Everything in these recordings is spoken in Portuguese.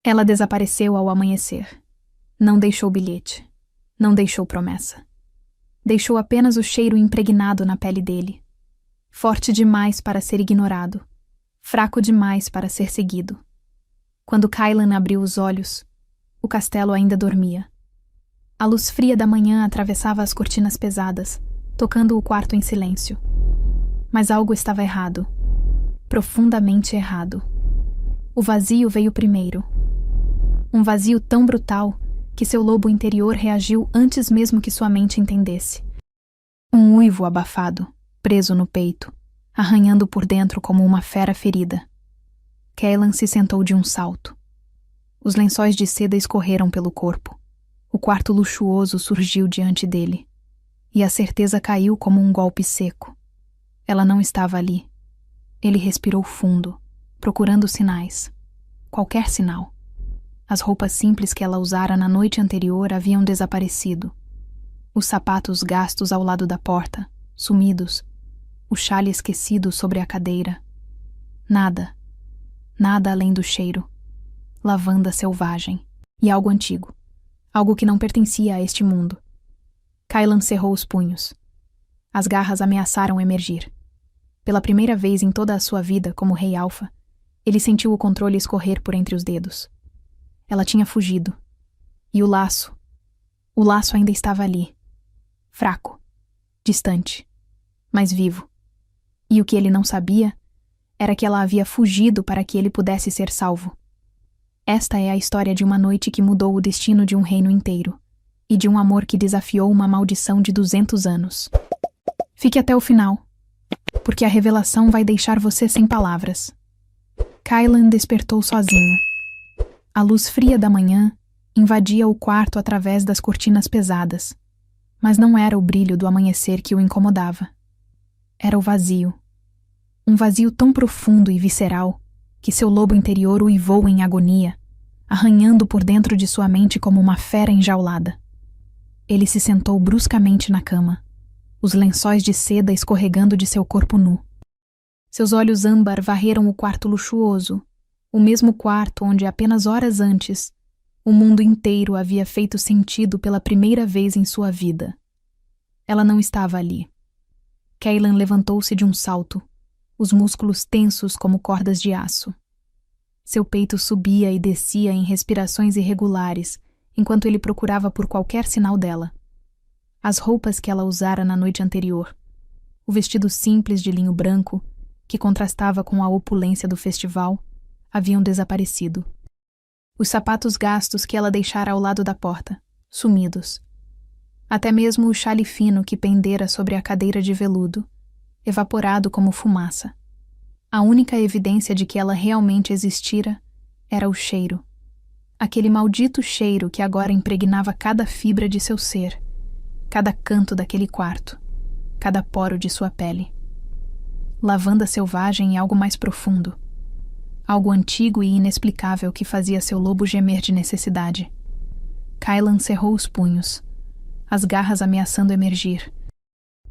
Ela desapareceu ao amanhecer. Não deixou bilhete. Não deixou promessa. Deixou apenas o cheiro impregnado na pele dele. Forte demais para ser ignorado. Fraco demais para ser seguido. Quando Kylan abriu os olhos, o castelo ainda dormia. A luz fria da manhã atravessava as cortinas pesadas, tocando o quarto em silêncio. Mas algo estava errado. Profundamente errado. O vazio veio primeiro. Um vazio tão brutal que seu lobo interior reagiu antes mesmo que sua mente entendesse. Um uivo abafado, preso no peito, arranhando por dentro como uma fera ferida. Kylan se sentou de um salto. Os lençóis de seda escorreram pelo corpo. O quarto luxuoso surgiu diante dele. E a certeza caiu como um golpe seco. Ela não estava ali. Ele respirou fundo, procurando sinais. Qualquer sinal. As roupas simples que ela usara na noite anterior haviam desaparecido. Os sapatos gastos ao lado da porta, sumidos. O chale esquecido sobre a cadeira. Nada. Nada além do cheiro. Lavanda selvagem. E algo antigo. Algo que não pertencia a este mundo. Kylan cerrou os punhos. As garras ameaçaram emergir. Pela primeira vez em toda a sua vida como Rei Alfa, ele sentiu o controle escorrer por entre os dedos. Ela tinha fugido. E o laço? O laço ainda estava ali. Fraco. Distante. Mas vivo. E o que ele não sabia era que ela havia fugido para que ele pudesse ser salvo. Esta é a história de uma noite que mudou o destino de um reino inteiro, e de um amor que desafiou uma maldição de 200 anos. Fique até o final, porque a revelação vai deixar você sem palavras. Kylan despertou sozinho. A luz fria da manhã invadia o quarto através das cortinas pesadas, mas não era o brilho do amanhecer que o incomodava. Era o vazio. Um vazio tão profundo e visceral que seu lobo interior uivou em agonia, arranhando por dentro de sua mente como uma fera enjaulada. Ele se sentou bruscamente na cama, os lençóis de seda escorregando de seu corpo nu. Seus olhos âmbar varreram o quarto luxuoso, o mesmo quarto onde apenas horas antes o mundo inteiro havia feito sentido pela primeira vez em sua vida. Ela não estava ali. Kylan levantou-se de um salto, os músculos tensos como cordas de aço. Seu peito subia e descia em respirações irregulares, enquanto ele procurava por qualquer sinal dela. As roupas que ela usara na noite anterior, o vestido simples de linho branco, que contrastava com a opulência do festival, haviam desaparecido. Os sapatos gastos que ela deixara ao lado da porta, sumidos. Até mesmo o chale fino que pendera sobre a cadeira de veludo, evaporado como fumaça. A única evidência de que ela realmente existira era o cheiro. Aquele maldito cheiro que agora impregnava cada fibra de seu ser, cada canto daquele quarto, cada poro de sua pele. Lavanda selvagem e algo mais profundo. Algo antigo e inexplicável que fazia seu lobo gemer de necessidade. Kylan cerrou os punhos, as garras ameaçando emergir.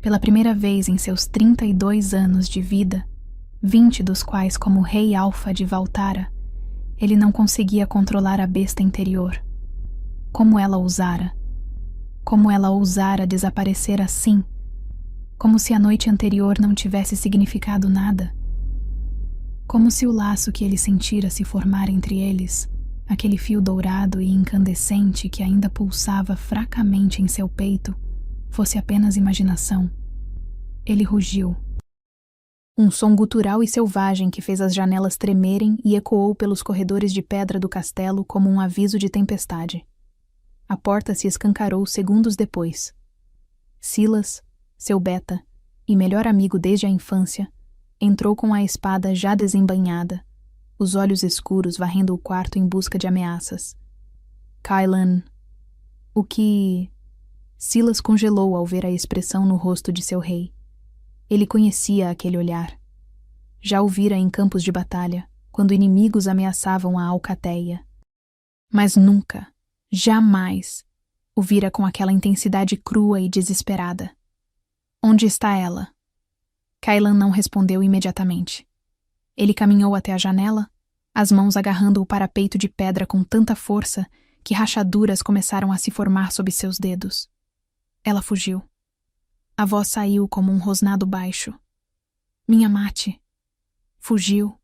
Pela primeira vez em seus 32 anos de vida, 20 dos quais como Rei Alfa de Valtara, ele não conseguia controlar a besta interior. Como ela ousara? Como ela ousara desaparecer assim? Como se a noite anterior não tivesse significado nada? Como se o laço que ele sentira se formar entre eles, aquele fio dourado e incandescente que ainda pulsava fracamente em seu peito, fosse apenas imaginação. Ele rugiu. Um som gutural e selvagem que fez as janelas tremerem e ecoou pelos corredores de pedra do castelo como um aviso de tempestade. A porta se escancarou segundos depois. Silas, seu beta, e melhor amigo desde a infância, entrou com a espada já desembainhada, os olhos escuros varrendo o quarto em busca de ameaças. Kylan... O que... Silas congelou ao ver a expressão no rosto de seu rei. Ele conhecia aquele olhar. Já o vira em campos de batalha, quando inimigos ameaçavam a alcateia. Mas nunca, jamais, o vira com aquela intensidade crua e desesperada. Onde está ela? Kylan não respondeu imediatamente. Ele caminhou até a janela, as mãos agarrando o parapeito de pedra com tanta força que rachaduras começaram a se formar sob seus dedos. Ela fugiu. A voz saiu como um rosnado baixo. Minha Mate. Fugiu.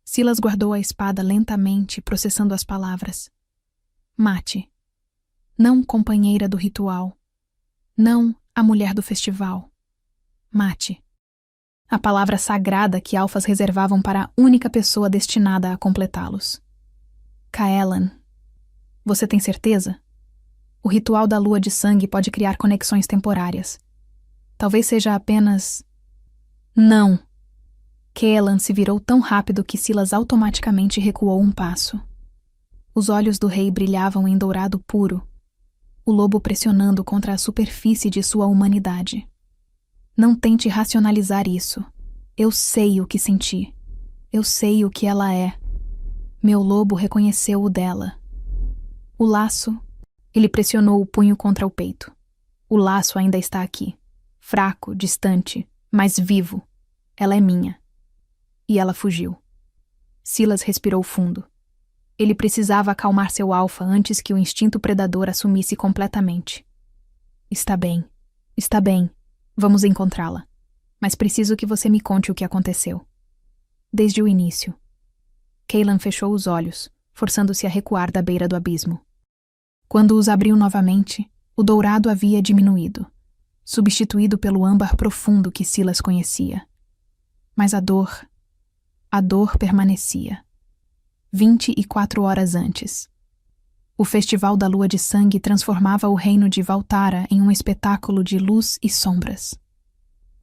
Silas guardou a espada lentamente, processando as palavras. Mate. Não companheira do ritual. Não a mulher do festival. Mate. A palavra sagrada que alfas reservavam para a única pessoa destinada a completá-los. Kaelan. Você tem certeza? O ritual da lua de sangue pode criar conexões temporárias. Talvez seja apenas... Não! Kaelan se virou tão rápido que Silas automaticamente recuou um passo. Os olhos do rei brilhavam em dourado puro, o lobo pressionando contra a superfície de sua humanidade. Não tente racionalizar isso. Eu sei o que senti. Eu sei o que ela é. Meu lobo reconheceu o dela. O laço... Ele pressionou o punho contra o peito. O laço ainda está aqui. Fraco, distante, mas vivo. Ela é minha. E ela fugiu. Silas respirou fundo. Ele precisava acalmar seu alfa antes que o instinto predador assumisse completamente. Está bem. Está bem. Vamos encontrá-la. Mas preciso que você me conte o que aconteceu. Desde o início. Kaelan fechou os olhos, forçando-se a recuar da beira do abismo. Quando os abriu novamente, o dourado havia diminuído, substituído pelo âmbar profundo que Silas conhecia. Mas a dor permanecia. 24 horas antes. O Festival da Lua de Sangue transformava o reino de Valtara em um espetáculo de luz e sombras.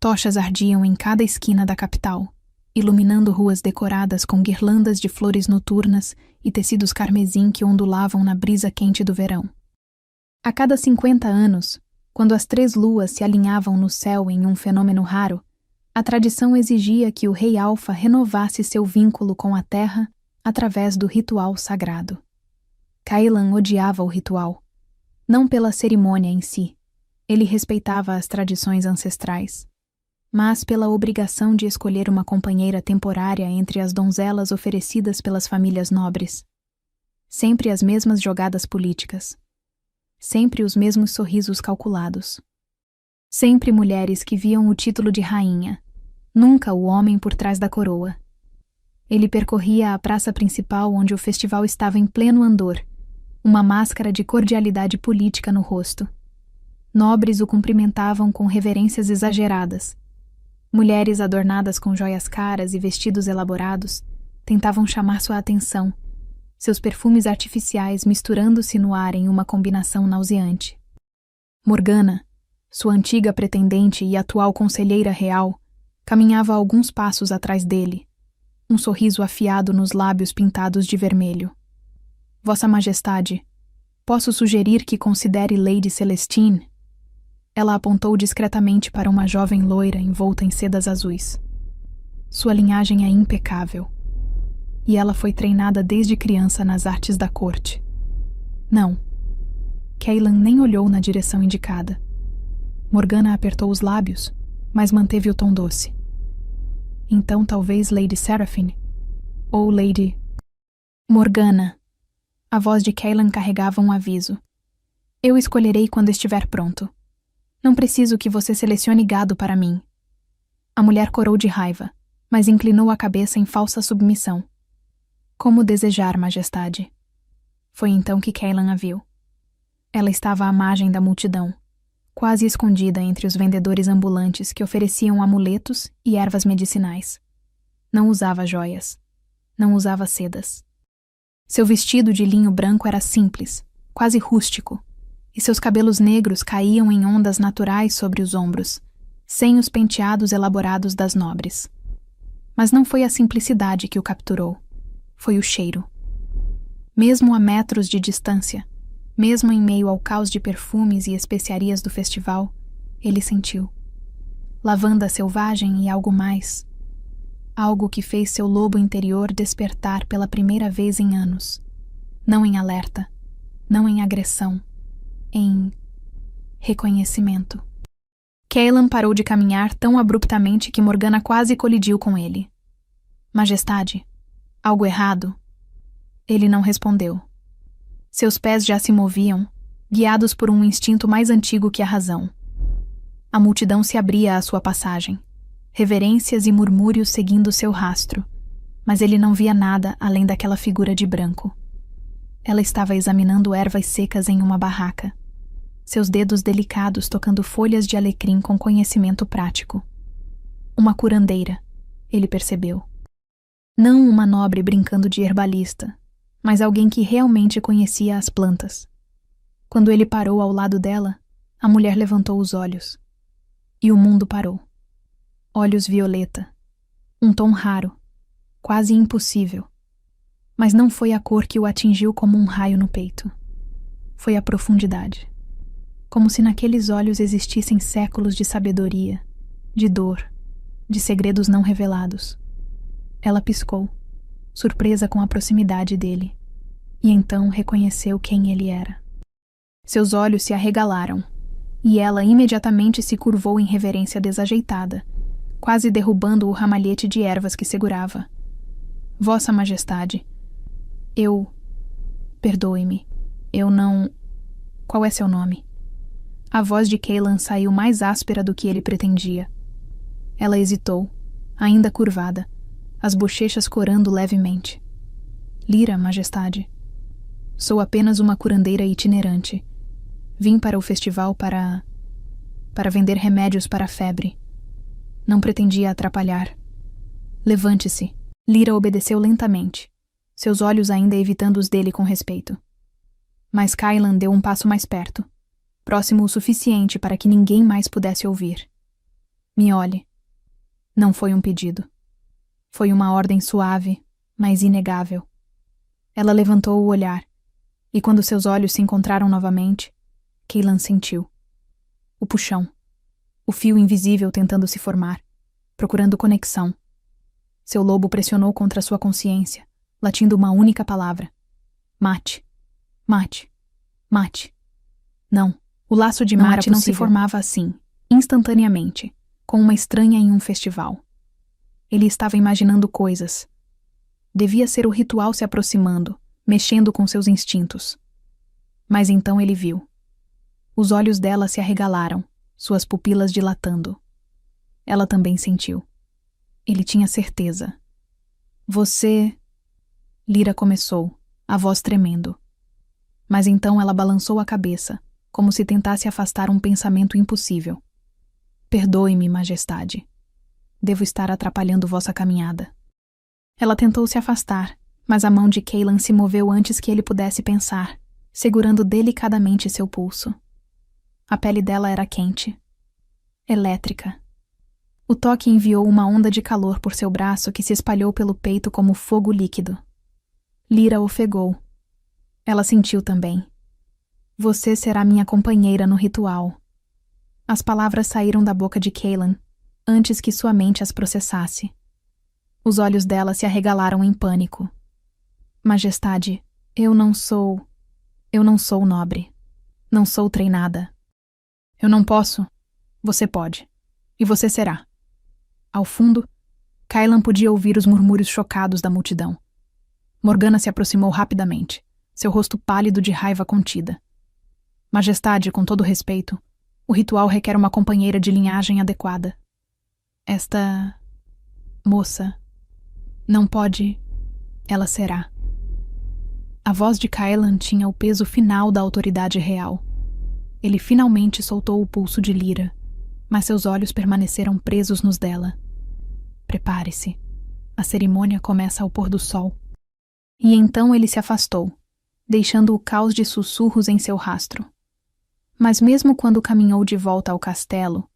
Tochas ardiam em cada esquina da capital, iluminando ruas decoradas com guirlandas de flores noturnas e tecidos carmesim que ondulavam na brisa quente do verão. A cada 50 anos, quando as 3 luas se alinhavam no céu em um fenômeno raro, a tradição exigia que o rei Alfa renovasse seu vínculo com a terra através do ritual sagrado. Kaelan odiava o ritual, não pela cerimônia em si, ele respeitava as tradições ancestrais, mas pela obrigação de escolher uma companheira temporária entre as donzelas oferecidas pelas famílias nobres. Sempre as mesmas jogadas políticas. Sempre os mesmos sorrisos calculados. Sempre mulheres que viam o título de rainha, nunca o homem por trás da coroa. Ele percorria a praça principal onde o festival estava em pleno andor, uma máscara de cordialidade política no rosto. Nobres o cumprimentavam com reverências exageradas. Mulheres adornadas com joias caras e vestidos elaborados tentavam chamar sua atenção, seus perfumes artificiais misturando-se no ar em uma combinação nauseante. Morgana, sua antiga pretendente e atual conselheira real, caminhava alguns passos atrás dele, um sorriso afiado nos lábios pintados de vermelho. Vossa Majestade, posso sugerir que considere Lady Celestine? Ela apontou discretamente para uma jovem loira envolta em sedas azuis. Sua linhagem é impecável. E ela foi treinada desde criança nas artes da corte. Não. Kaelan nem olhou na direção indicada. Morgana apertou os lábios, mas manteve o tom doce. Então talvez Lady Seraphine? Ou Lady... Morgana. A voz de Kaelan carregava um aviso. Eu escolherei quando estiver pronto. Não preciso que você selecione gado para mim. A mulher corou de raiva, mas inclinou a cabeça em falsa submissão. Como desejar, Majestade. Foi então que Kaelan a viu. Ela estava à margem da multidão, quase escondida entre os vendedores ambulantes que ofereciam amuletos e ervas medicinais. Não usava joias. Não usava sedas. Seu vestido de linho branco era simples, quase rústico, e seus cabelos negros caíam em ondas naturais sobre os ombros, sem os penteados elaborados das nobres. Mas não foi a simplicidade que o capturou. Foi o cheiro. Mesmo a metros de distância, mesmo em meio ao caos de perfumes e especiarias do festival, ele sentiu. Lavanda selvagem e algo mais. Algo que fez seu lobo interior despertar pela primeira vez em anos. Não em alerta, não em agressão, em reconhecimento. Kaelan parou de caminhar tão abruptamente que Morgana quase colidiu com ele. Majestade, Algo errado? Ele não respondeu. Seus pés já se moviam, guiados por um instinto mais antigo que a razão. A multidão se abria à sua passagem, reverências e murmúrios seguindo seu rastro, mas ele não via nada além daquela figura de branco. Ela estava examinando ervas secas em uma barraca, seus dedos delicados tocando folhas de alecrim com conhecimento prático. Uma curandeira, ele percebeu. Não uma nobre brincando de herbalista, mas alguém que realmente conhecia as plantas. Quando ele parou ao lado dela, a mulher levantou os olhos. E o mundo parou. Olhos violeta. Um tom raro, quase impossível. Mas não foi a cor que o atingiu como um raio no peito. Foi a profundidade. Como se naqueles olhos existissem séculos de sabedoria, de dor, de segredos não revelados. Ela piscou, surpresa com a proximidade dele, e então reconheceu quem ele era. Seus olhos se arregalaram, e ela imediatamente se curvou em reverência desajeitada, quase derrubando o ramalhete de ervas que segurava. Vossa Majestade, perdoe-me, eu não... Qual é seu nome? A voz de Cailan saiu mais áspera do que ele pretendia. Ela hesitou, ainda curvada, as bochechas corando levemente. Lyra, Majestade. Sou apenas uma curandeira itinerante. Vim para o festival para vender remédios para a febre. Não pretendia atrapalhar. Levante-se. Lyra obedeceu lentamente, seus olhos ainda evitando os dele com respeito. Mas Cailan deu um passo mais perto, próximo o suficiente para que ninguém mais pudesse ouvir. Me olhe. Não foi um pedido. Foi uma ordem suave, mas inegável. Ela levantou o olhar, e quando seus olhos se encontraram novamente, Cailan sentiu. O puxão. O fio invisível tentando se formar, procurando conexão. Seu lobo pressionou contra sua consciência, latindo uma única palavra. Mate. Mate. Mate. Não, o laço de mate não se formava assim, instantaneamente, com uma estranha em um festival. Ele estava imaginando coisas. Devia ser o ritual se aproximando, mexendo com seus instintos. Mas então ele viu. Os olhos dela se arregalaram, suas pupilas dilatando. Ela também sentiu. Ele tinha certeza. Você... Lyra começou, a voz tremendo. Mas então ela balançou a cabeça, como se tentasse afastar um pensamento impossível. Perdoe-me, Majestade. Devo estar atrapalhando vossa caminhada. Ela tentou se afastar, mas a mão de Cailan se moveu antes que ele pudesse pensar, segurando delicadamente seu pulso. A pele dela era quente. Elétrica. O toque enviou uma onda de calor por seu braço que se espalhou pelo peito como fogo líquido. Lyra ofegou. Ela sentiu também. Você será minha companheira no ritual. As palavras saíram da boca de Cailan, antes que sua mente as processasse. Os olhos dela se arregalaram em pânico. Majestade, eu não sou nobre. Não sou treinada. Eu não posso. Você pode. E você será. Ao fundo, Cailan podia ouvir os murmúrios chocados da multidão. Morgana se aproximou rapidamente, seu rosto pálido de raiva contida. Majestade, com todo respeito, o ritual requer uma companheira de linhagem adequada. Esta... moça... não pode... ela será. A voz de Cailan tinha o peso final da autoridade real. Ele finalmente soltou o pulso de Lyra, mas seus olhos permaneceram presos nos dela. Prepare-se. A cerimônia começa ao pôr do sol. E então ele se afastou, deixando o caos de sussurros em seu rastro. Mas mesmo quando caminhou de volta ao castelo,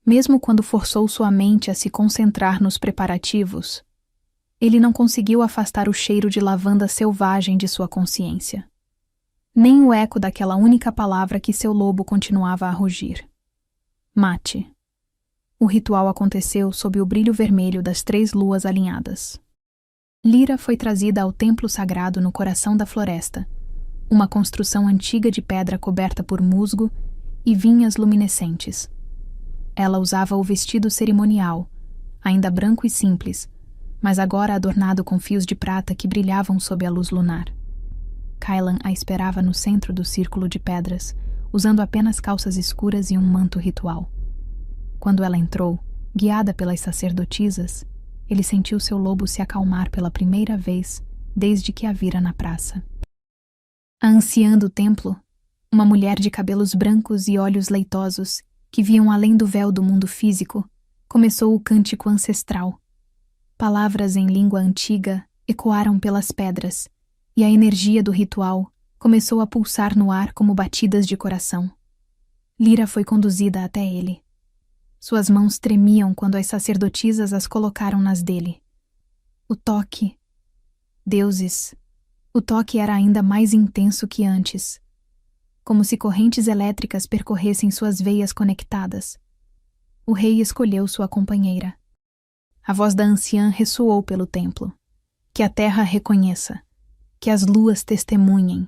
mesmo quando forçou sua mente a se concentrar nos preparativos, ele não conseguiu afastar o cheiro de lavanda selvagem de sua consciência. Nem o eco daquela única palavra que seu lobo continuava a rugir. Mate. O ritual aconteceu sob o brilho vermelho das 3 luas alinhadas. Lyra foi trazida ao templo sagrado no coração da floresta, uma construção antiga de pedra coberta por musgo e vinhas luminescentes. Ela usava o vestido cerimonial, ainda branco e simples, mas agora adornado com fios de prata que brilhavam sob a luz lunar. Kylan a esperava no centro do círculo de pedras, usando apenas calças escuras e um manto ritual. Quando ela entrou, guiada pelas sacerdotisas, ele sentiu seu lobo se acalmar pela primeira vez desde que a vira na praça. A anciã do templo, uma mulher de cabelos brancos e olhos leitosos, que viam além do véu do mundo físico, começou o cântico ancestral. Palavras em língua antiga ecoaram pelas pedras, e a energia do ritual começou a pulsar no ar como batidas de coração. Lyra foi conduzida até ele. Suas mãos tremiam quando as sacerdotisas as colocaram nas dele. O toque... Deuses... O toque era ainda mais intenso que antes, como se correntes elétricas percorressem suas veias conectadas. O rei escolheu sua companheira. A voz da anciã ressoou pelo templo. Que a terra reconheça, que as luas testemunhem,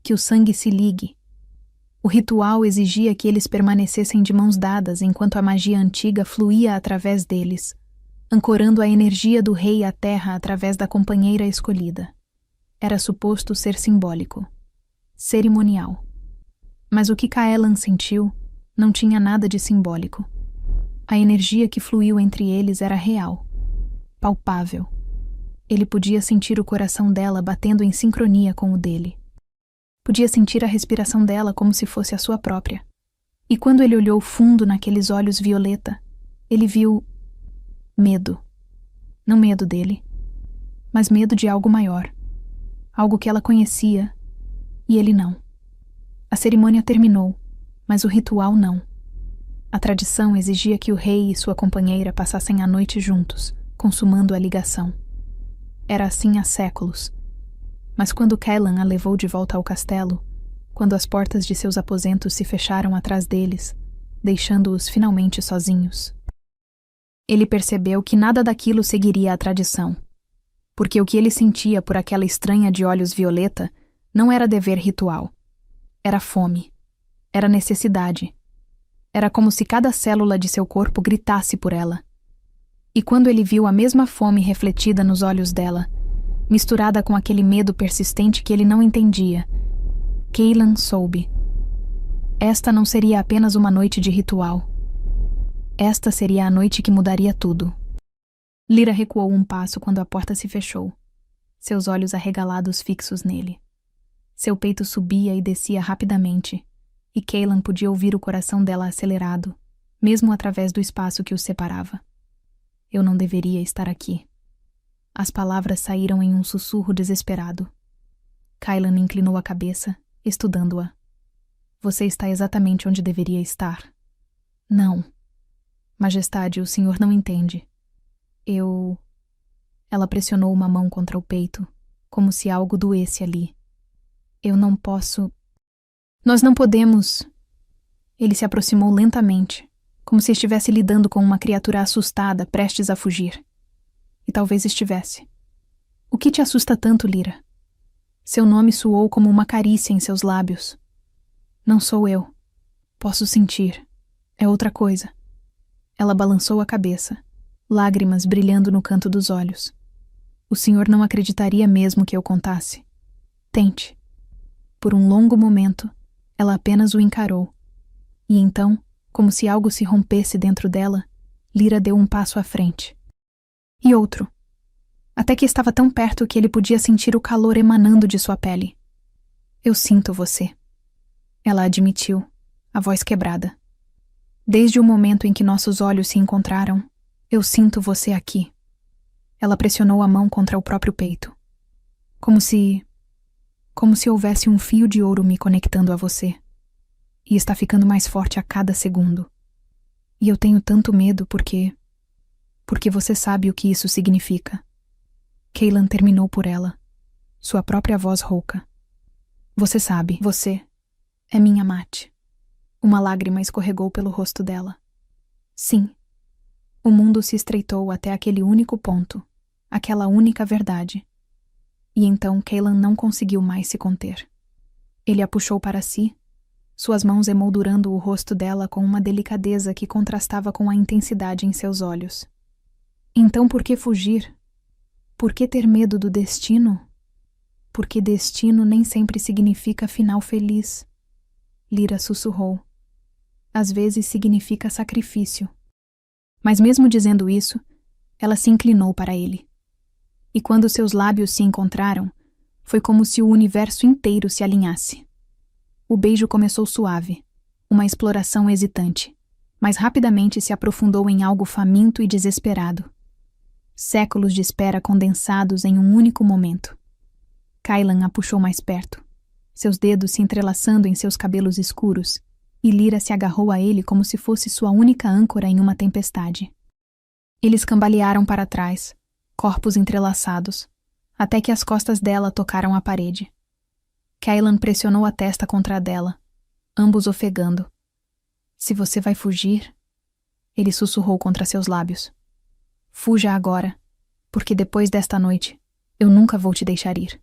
que o sangue se ligue. O ritual exigia que eles permanecessem de mãos dadas enquanto a magia antiga fluía através deles, ancorando a energia do rei à terra através da companheira escolhida. Era suposto ser simbólico, cerimonial. Mas o que Kaelan sentiu não tinha nada de simbólico. A energia que fluiu entre eles era real, palpável. Ele podia sentir o coração dela batendo em sincronia com o dele. Podia sentir a respiração dela como se fosse a sua própria. E quando ele olhou fundo naqueles olhos violeta, ele viu medo. Não medo dele, mas medo de algo maior. Algo que ela conhecia, e ele não. A cerimônia terminou, mas o ritual não. A tradição exigia que o rei e sua companheira passassem a noite juntos, consumando a ligação. Era assim há séculos. Mas quando Kaelan a levou de volta ao castelo, quando as portas de seus aposentos se fecharam atrás deles, deixando-os finalmente sozinhos, ele percebeu que nada daquilo seguiria a tradição. Porque o que ele sentia por aquela estranha de olhos violeta não era dever ritual. Era fome. Era necessidade. Era como se cada célula de seu corpo gritasse por ela. E quando ele viu a mesma fome refletida nos olhos dela, misturada com aquele medo persistente que ele não entendia, Kaelan soube. Esta não seria apenas uma noite de ritual. Esta seria a noite que mudaria tudo. Lyra recuou um passo quando a porta se fechou, seus olhos arregalados fixos nele. Seu peito subia e descia rapidamente, e Kaelan podia ouvir o coração dela acelerado, mesmo através do espaço que os separava. Eu não deveria estar aqui. As palavras saíram em um sussurro desesperado. Kaelan inclinou a cabeça, estudando-a. Você está exatamente onde deveria estar. Não. Majestade, o senhor não entende. Ela pressionou uma mão contra o peito, como se algo doesse ali. Eu não posso... Nós não podemos... Ele se aproximou lentamente, como se estivesse lidando com uma criatura assustada, prestes a fugir. E talvez estivesse. O que te assusta tanto, Lyra? Seu nome soou como uma carícia em seus lábios. Não sou eu. Posso sentir. É outra coisa. Ela balançou a cabeça, lágrimas brilhando no canto dos olhos. O senhor não acreditaria mesmo que eu contasse. Tente. Por um longo momento, ela apenas o encarou. E então, como se algo se rompesse dentro dela, Lyra deu um passo à frente. E outro. Até que estava tão perto que ele podia sentir o calor emanando de sua pele. Eu sinto você. Ela admitiu, a voz quebrada. Desde o momento em que nossos olhos se encontraram, eu sinto você aqui. Ela pressionou a mão contra o próprio peito. Como se houvesse um fio de ouro me conectando a você. E está ficando mais forte a cada segundo. E eu tenho tanto medo porque você sabe o que isso significa. Kaelan terminou por ela, sua própria voz rouca. Você sabe, você é minha Mate. Uma lágrima escorregou pelo rosto dela. Sim. O mundo se estreitou até aquele único ponto, aquela única verdade. E então Kaelan não conseguiu mais se conter. Ele a puxou para si, suas mãos emoldurando o rosto dela com uma delicadeza que contrastava com a intensidade em seus olhos. Então por que fugir? por que ter medo do destino? Porque destino nem sempre significa final feliz. Lyra sussurrou. Às vezes significa sacrifício. Mas mesmo dizendo isso, ela se inclinou para ele. E quando seus lábios se encontraram, foi como se o universo inteiro se alinhasse. O beijo começou suave, uma exploração hesitante, mas rapidamente se aprofundou em algo faminto e desesperado. Séculos de espera condensados em um único momento. Kailan a puxou mais perto, seus dedos se entrelaçando em seus cabelos escuros, e Lyra se agarrou a ele como se fosse sua única âncora em uma tempestade. Eles cambalearam para trás, corpos entrelaçados, até que as costas dela tocaram a parede. Kailan pressionou a testa contra a dela, ambos ofegando. Se você vai fugir, ele sussurrou contra seus lábios. Fuja agora, porque depois desta noite, eu nunca vou te deixar ir.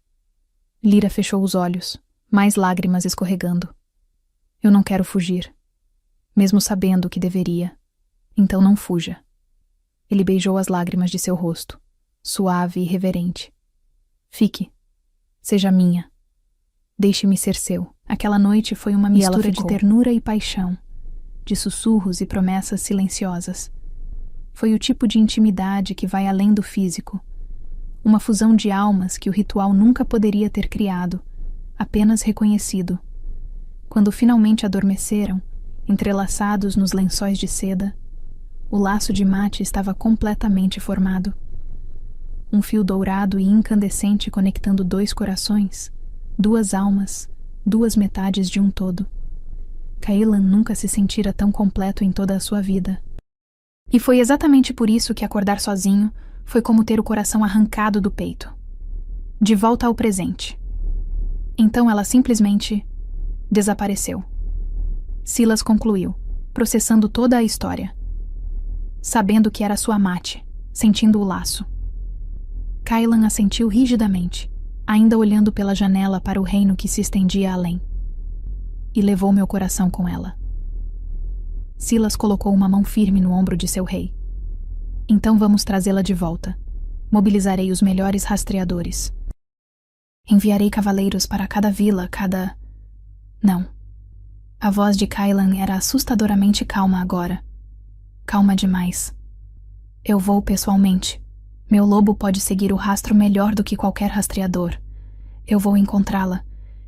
Lyra fechou os olhos, mais lágrimas escorregando. Eu não quero fugir, mesmo sabendo que deveria. Então não fuja. Ele beijou as lágrimas de seu rosto, suave e reverente. Fique. Seja minha. Deixe-me ser seu. Aquela noite foi uma mistura de ternura e paixão, de sussurros e promessas silenciosas. Foi o tipo de intimidade que vai além do físico. Uma fusão de almas que o ritual nunca poderia ter criado, apenas reconhecido. Quando finalmente adormeceram, entrelaçados nos lençóis de seda, o laço de mate estava completamente formado. Um fio dourado e incandescente conectando dois corações, duas almas, duas metades de um todo. Kailan nunca se sentira tão completo em toda a sua vida. E foi exatamente por isso que acordar sozinho foi como ter o coração arrancado do peito. De volta ao presente. Então ela simplesmente desapareceu. Silas concluiu, processando toda a história. Sabendo que era sua mate, sentindo o laço. Kailan assentiu rigidamente, ainda olhando pela janela para o reino que se estendia além. E levou meu coração com ela. Silas colocou uma mão firme no ombro de seu rei. Então vamos trazê-la de volta. Mobilizarei os melhores rastreadores. Enviarei cavaleiros para cada vila, cada... Não. A voz de Kailan era assustadoramente calma agora. Calma demais. Eu vou pessoalmente. Meu lobo pode seguir o rastro melhor do que qualquer rastreador. Eu vou encontrá-la.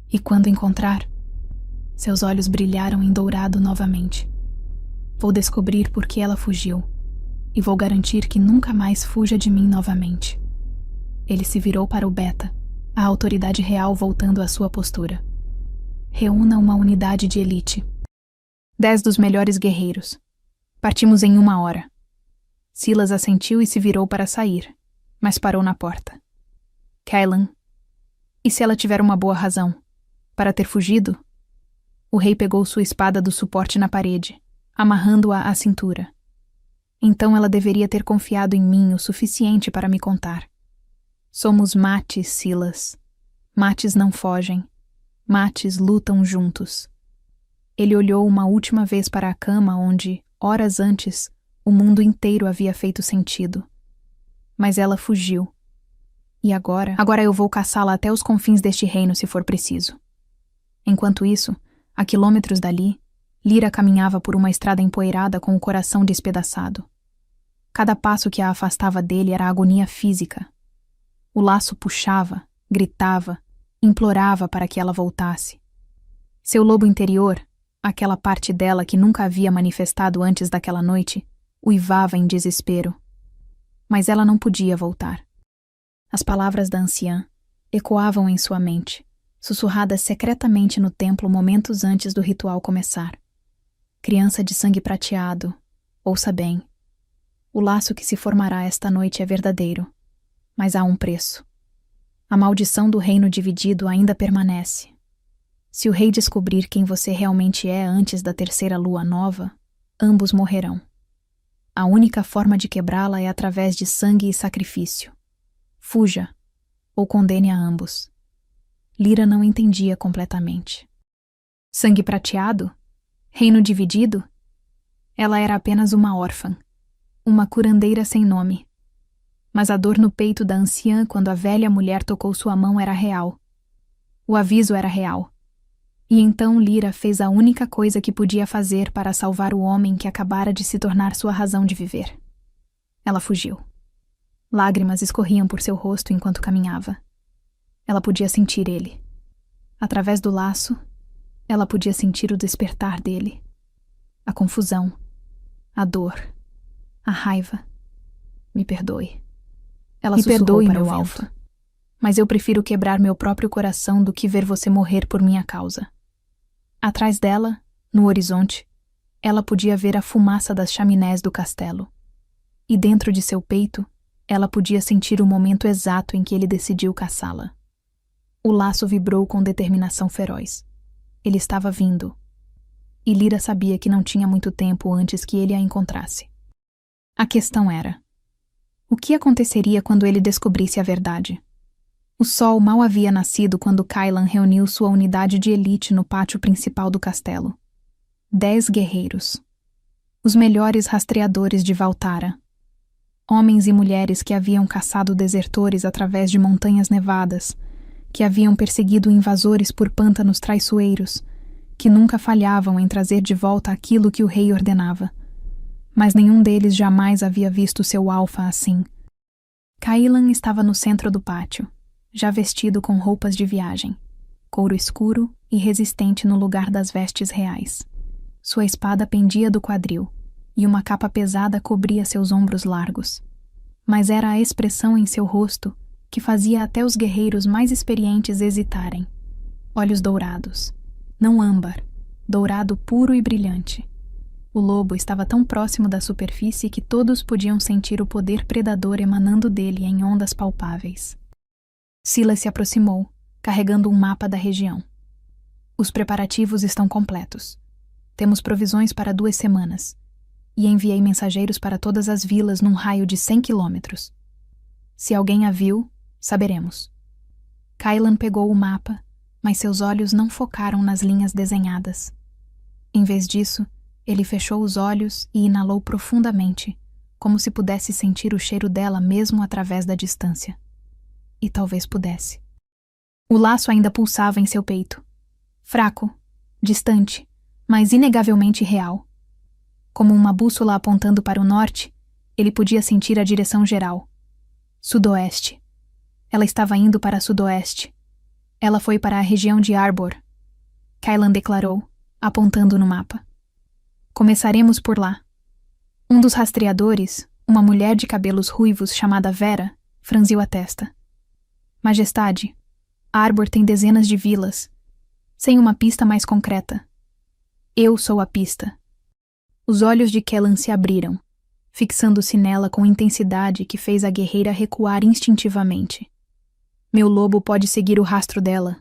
E quando encontrar... Seus olhos brilharam em dourado novamente. Vou descobrir por que ela fugiu. E vou garantir que nunca mais fuja de mim novamente. Ele se virou para o Beta, a autoridade real voltando à sua postura. Reúna uma unidade de elite. 10 dos melhores guerreiros. Partimos em 1 hora. Silas assentiu e se virou para sair, mas parou na porta. Kailan. E se ela tiver uma boa razão? Para ter fugido? O rei pegou sua espada do suporte na parede, amarrando-a à cintura. Então ela deveria ter confiado em mim o suficiente para me contar. Somos mates, Silas. Mates não fogem. Mates lutam juntos. Ele olhou uma última vez para a cama onde, horas antes, o mundo inteiro havia feito sentido. Mas ela fugiu. E agora eu vou caçá-la até os confins deste reino se for preciso. Enquanto isso, a quilômetros dali, Lyra caminhava por uma estrada empoeirada com o coração despedaçado. Cada passo que a afastava dele era agonia física. O laço puxava, gritava, implorava para que ela voltasse. Seu lobo interior, aquela parte dela que nunca havia manifestado antes daquela noite, uivava em desespero. Mas ela não podia voltar. As palavras da anciã ecoavam em sua mente, sussurradas secretamente no templo momentos antes do ritual começar. Criança de sangue prateado, ouça bem. O laço que se formará esta noite é verdadeiro, mas há um preço. A maldição do reino dividido ainda permanece. Se o rei descobrir quem você realmente é antes da 3ª lua nova, ambos morrerão. A única forma de quebrá-la é através de sangue e sacrifício. Fuja, ou condene a ambos. Lyra não entendia completamente. Sangue prateado? Reino dividido? Ela era apenas uma órfã, uma curandeira sem nome. mas a dor no peito da anciã quando a velha mulher tocou sua mão era real. O aviso era real. E então Lyra fez a única coisa que podia fazer para salvar o homem que acabara de se tornar sua razão de viver. Ela fugiu. Lágrimas escorriam por seu rosto enquanto caminhava. Ela podia sentir ele. Através do laço, ela podia sentir o despertar dele. A confusão, a dor, a raiva. Me perdoe. Ela sussurrou para o alto. Mas eu prefiro quebrar meu próprio coração do que ver você morrer por minha causa. Atrás dela, no horizonte, ela podia ver a fumaça das chaminés do castelo. E dentro de seu peito, ela podia sentir o momento exato em que ele decidiu caçá-la. O laço vibrou com determinação feroz. Ele estava vindo. E Lyra sabia que não tinha muito tempo antes que ele a encontrasse. A questão era: o que aconteceria quando ele descobrisse a verdade? O sol mal havia nascido quando Kylan reuniu sua unidade de elite no pátio principal do castelo. 10 guerreiros. Os melhores rastreadores de Valtara. Homens e mulheres que haviam caçado desertores através de montanhas nevadas, que haviam perseguido invasores por pântanos traiçoeiros, que nunca falhavam em trazer de volta aquilo que o rei ordenava. Mas nenhum deles jamais havia visto seu alfa assim. Kylan estava no centro do pátio, já vestido com roupas de viagem, couro escuro e resistente no lugar das vestes reais. Sua espada pendia do quadril, e uma capa pesada cobria seus ombros largos. Mas era a expressão em seu rosto que fazia até os guerreiros mais experientes hesitarem. Olhos dourados, não âmbar, dourado puro e brilhante. O lobo estava tão próximo da superfície que todos podiam sentir o poder predador emanando dele em ondas palpáveis. Silas se aproximou, carregando um mapa da região. Os preparativos estão completos. Temos provisões para 2 semanas. E enviei mensageiros para todas as vilas num raio de 100 quilômetros. Se alguém a viu, saberemos. Kylan pegou o mapa, mas seus olhos não focaram nas linhas desenhadas. Em vez disso, ele fechou os olhos e inalou profundamente, como se pudesse sentir o cheiro dela mesmo através da distância. E talvez pudesse. O laço ainda pulsava em seu peito. Fraco, distante, mas inegavelmente real. Como uma bússola apontando para o norte, ele podia sentir a direção geral. Sudoeste. Ela estava indo para sudoeste. Ela foi para a região de Arbor. Kylan declarou, apontando no mapa. Começaremos por lá. Um dos rastreadores, uma mulher de cabelos ruivos chamada Vera, franziu a testa. Majestade, Arbor tem dezenas de vilas, sem uma pista mais concreta. Eu sou a pista. Os olhos de Kellan se abriram, fixando-se nela com intensidade que fez a guerreira recuar instintivamente. Meu lobo pode seguir o rastro dela.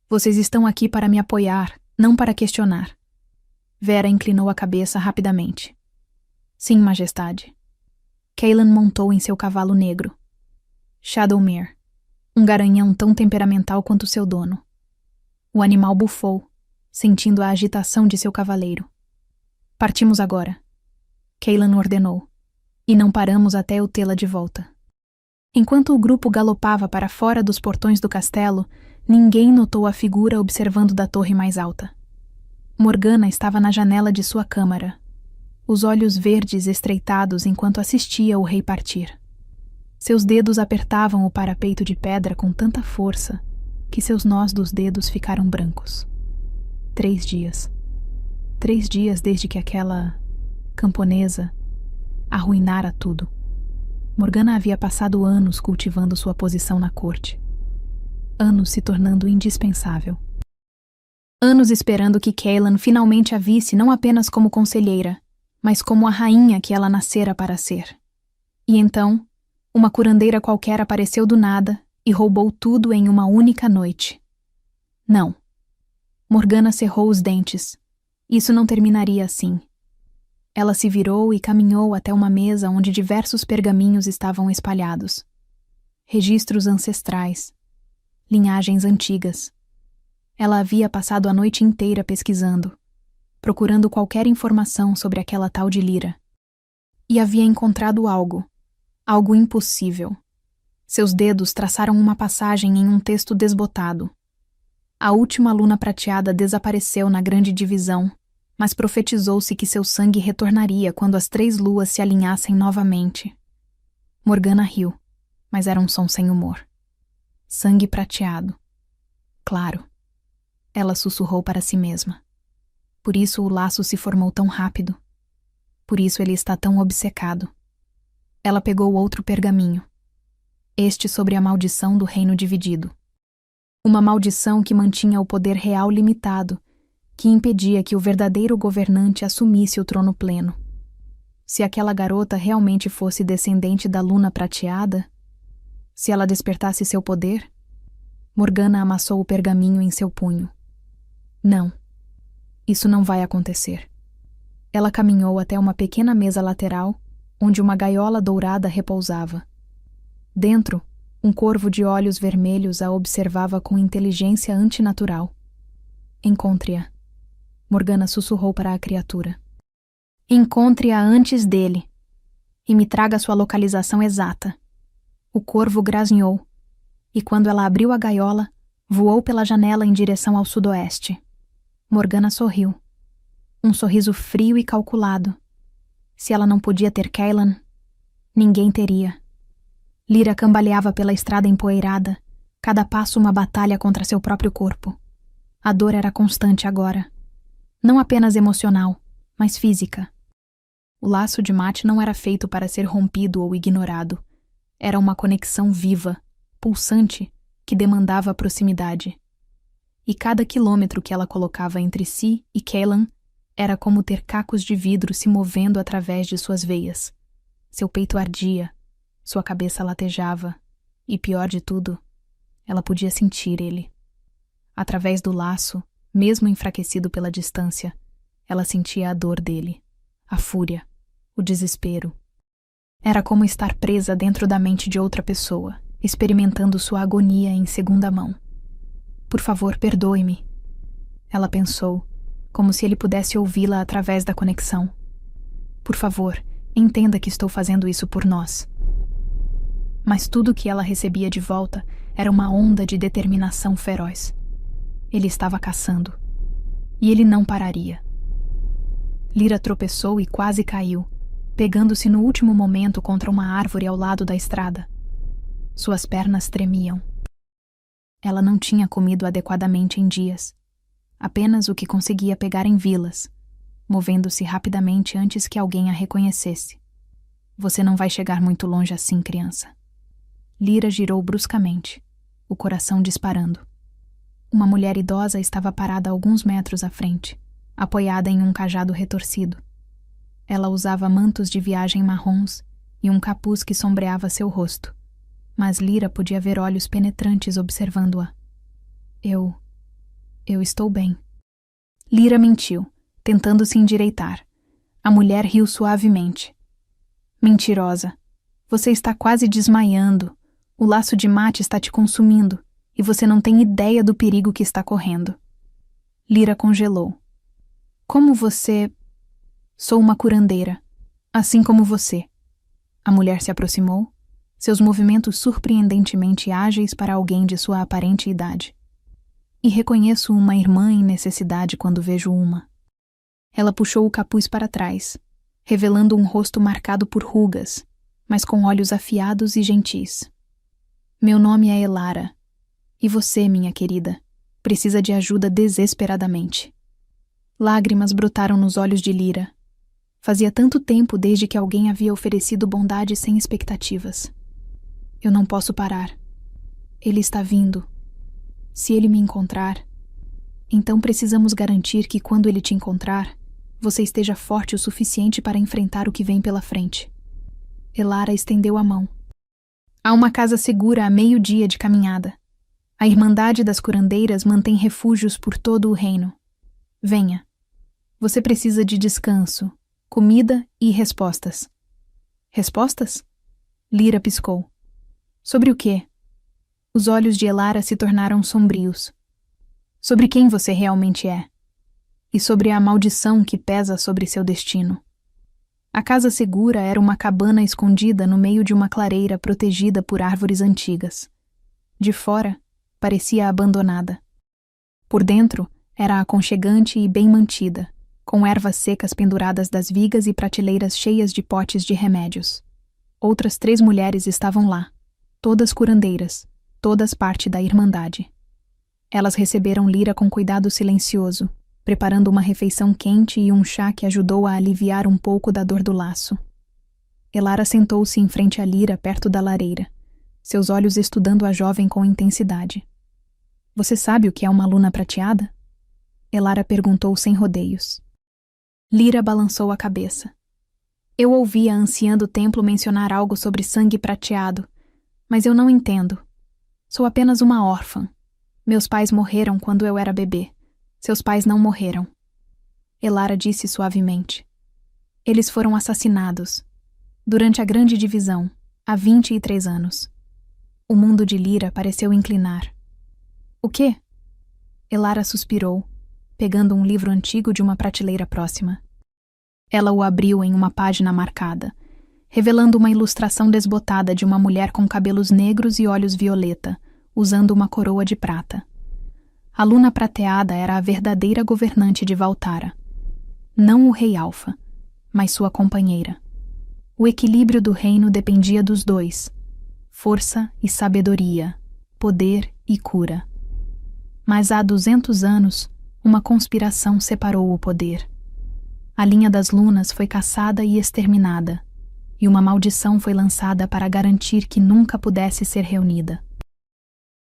Vocês estão aqui para me apoiar, não para questionar. Vera inclinou a cabeça rapidamente. Sim, majestade. Kylan montou em seu cavalo negro. Shadowmere, um garanhão tão temperamental quanto seu dono. O animal bufou, sentindo a agitação de seu cavaleiro. Partimos agora. Kylan ordenou, e não paramos até eu tê-la de volta. Enquanto o grupo galopava para fora dos portões do castelo, ninguém notou a figura observando da torre mais alta. Morgana estava na janela de sua câmara, os olhos verdes estreitados enquanto assistia o rei partir. Seus dedos apertavam o parapeito de pedra com tanta força que seus nós dos dedos ficaram brancos. 3 dias. 3 dias desde que aquela camponesa arruinara tudo. Morgana havia passado anos cultivando sua posição na corte. Anos se tornando indispensável. Anos esperando que Kylan finalmente a visse não apenas como conselheira, mas como a rainha que ela nascera para ser. E então, uma curandeira qualquer apareceu do nada e roubou tudo em uma única noite. Não. Morgana cerrou os dentes. Isso não terminaria assim. Ela se virou e caminhou até uma mesa onde diversos pergaminhos estavam espalhados. Registros ancestrais. Linhagens antigas. Ela havia passado a noite inteira pesquisando, procurando qualquer informação sobre aquela tal de Lyra. E havia encontrado algo, Algo impossível. Seus dedos traçaram uma passagem em um texto desbotado. A última luna prateada desapareceu na grande divisão, mas profetizou-se que seu sangue retornaria quando as 3 luas se alinhassem novamente. Morgana riu, mas era um som sem humor. Sangue prateado. Claro. Ela sussurrou para si mesma. Por isso o laço se formou tão rápido. Por isso ele está tão obcecado. Ela pegou outro pergaminho. Este sobre a maldição do reino dividido. Uma maldição que mantinha o poder real limitado, que impedia que o verdadeiro governante assumisse o trono pleno. Se aquela garota realmente fosse descendente da luna prateada, se ela despertasse seu poder, Morgana amassou o pergaminho em seu punho. Não, isso não vai acontecer. Ela caminhou até uma pequena mesa lateral, onde uma gaiola dourada repousava. Dentro, um corvo de olhos vermelhos a observava com inteligência antinatural. Encontre-a. Morgana sussurrou para a criatura. Encontre-a antes dele. E me traga sua localização exata. O corvo grasnhou, e quando ela abriu a gaiola, voou pela janela em direção ao sudoeste. Morgana sorriu. Um sorriso frio e calculado. Se ela não podia ter Kaylan, ninguém teria. Lyra cambaleava pela estrada empoeirada, cada passo uma batalha contra seu próprio corpo. A dor era constante agora. Não apenas emocional, mas física. O laço de mate não era feito para ser rompido ou ignorado. Era uma conexão viva, pulsante, que demandava proximidade. E cada quilômetro que ela colocava entre si e Kaylan era como ter cacos de vidro se movendo através de suas veias. Seu peito ardia, sua cabeça latejava, e pior de tudo, ela podia sentir ele. Através do laço, mesmo enfraquecido pela distância, ela sentia a dor dele, a fúria, o desespero. Era como estar presa dentro da mente de outra pessoa, experimentando sua agonia em segunda mão. Por favor, perdoe-me. Ela pensou, como se ele pudesse ouvi-la através da conexão. Por favor, entenda que estou fazendo isso por nós. Mas tudo o que ela recebia de volta era uma onda de determinação feroz. Ele estava caçando. E ele não pararia. Lyra tropeçou e quase caiu, pegando-se no último momento contra uma árvore ao lado da estrada. Suas pernas tremiam. Ela não tinha comido adequadamente em dias. Apenas o que conseguia pegar em vilas, movendo-se rapidamente antes que alguém a reconhecesse. Você não vai chegar muito longe assim, criança. Lyra girou bruscamente, o coração disparando. Uma mulher idosa estava parada a alguns metros à frente, apoiada em um cajado retorcido. Ela usava mantos de viagem marrons e um capuz que sombreava seu rosto, mas Lyra podia ver olhos penetrantes observando-a. Eu estou bem. Lyra mentiu, tentando se endireitar. A mulher riu suavemente. Mentirosa. Você está quase desmaiando. O laço de mate está te consumindo, e você não tem ideia do perigo que está correndo. Lyra congelou. Como você... Sou uma curandeira, assim como você. A mulher se aproximou, seus movimentos surpreendentemente ágeis para alguém de sua aparente idade. E reconheço uma irmã em necessidade quando vejo uma. Ela puxou o capuz para trás, revelando um rosto marcado por rugas, mas com olhos afiados e gentis. Meu nome é Elara, e você, minha querida, precisa de ajuda desesperadamente. Lágrimas brotaram nos olhos de Lyra. Fazia tanto tempo desde que alguém havia oferecido bondade sem expectativas. Eu não posso parar. Ele está vindo. Se ele me encontrar, então precisamos garantir que quando ele te encontrar, você esteja forte o suficiente para enfrentar o que vem pela frente. Elara estendeu a mão. Há uma casa segura a meio-dia de caminhada. A Irmandade das Curandeiras mantém refúgios por todo o reino. Venha. Você precisa de descanso, comida e respostas. Respostas? Lyra piscou. Sobre o quê? Os olhos de Elara se tornaram sombrios. Sobre quem você realmente é. E sobre a maldição que pesa sobre seu destino. A casa segura era uma cabana escondida no meio de uma clareira protegida por árvores antigas. De fora, parecia abandonada. Por dentro, era aconchegante e bem mantida, com ervas secas penduradas das vigas e prateleiras cheias de potes de remédios. Outras 3 mulheres estavam lá, todas curandeiras, todas parte da Irmandade. Elas receberam Lyra com cuidado silencioso, preparando uma refeição quente e um chá que ajudou a aliviar um pouco da dor do laço. Elara sentou-se em frente a Lyra perto da lareira, seus olhos estudando a jovem com intensidade. Você sabe o que é uma luna prateada? Elara perguntou sem rodeios. Lyra balançou a cabeça. Eu ouvi a anciã do templo mencionar algo sobre sangue prateado, mas eu não entendo. Sou apenas uma órfã. Meus pais morreram quando eu era bebê. Seus pais não morreram. Elara disse suavemente. Eles foram assassinados. Durante a Grande Divisão, há 23 anos. O mundo de Lyra pareceu inclinar. O quê? Elara suspirou, pegando um livro antigo de uma prateleira próxima. Ela o abriu em uma página marcada, revelando uma ilustração desbotada de uma mulher com cabelos negros e olhos violeta, usando uma coroa de prata. A luna prateada era a verdadeira governante de Valtara. Não o rei Alfa, mas sua companheira. O equilíbrio do reino dependia dos dois: força e sabedoria, poder e cura. Mas há 200 anos, uma conspiração separou o poder. A linha das lunas foi caçada e exterminada, e uma maldição foi lançada para garantir que nunca pudesse ser reunida.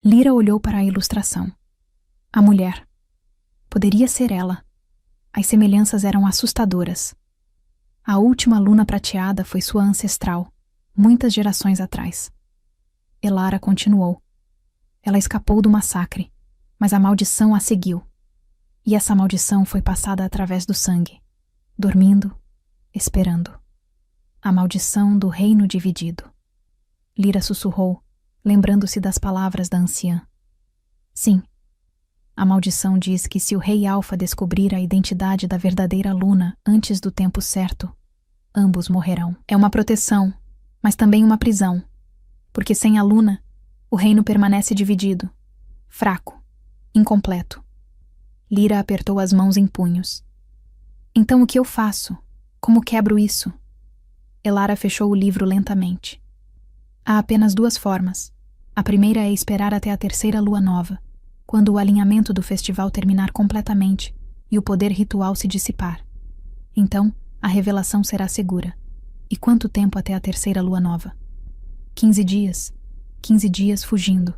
Lyra olhou para a ilustração. A mulher. Poderia ser ela. As semelhanças eram assustadoras. A última luna prateada foi sua ancestral, muitas gerações atrás. Elara continuou. Ela escapou do massacre, mas a maldição a seguiu. E essa maldição foi passada através do sangue, dormindo, esperando. A maldição do reino dividido. Lyra sussurrou, lembrando-se das palavras da anciã. Sim. A maldição diz que se o rei Alfa descobrir a identidade da verdadeira luna antes do tempo certo, ambos morrerão. É uma proteção, mas também uma prisão, porque sem a luna, o reino permanece dividido, fraco, incompleto. Lyra apertou as mãos em punhos. Então o que eu faço? Como quebro isso? Elara fechou o livro lentamente. Há apenas 2 formas. A primeira é esperar até a 3ª lua nova, quando o alinhamento do festival terminar completamente e o poder ritual se dissipar. Então, a revelação será segura. E quanto tempo até a 3ª lua nova? 15 dias. 15 dias fugindo.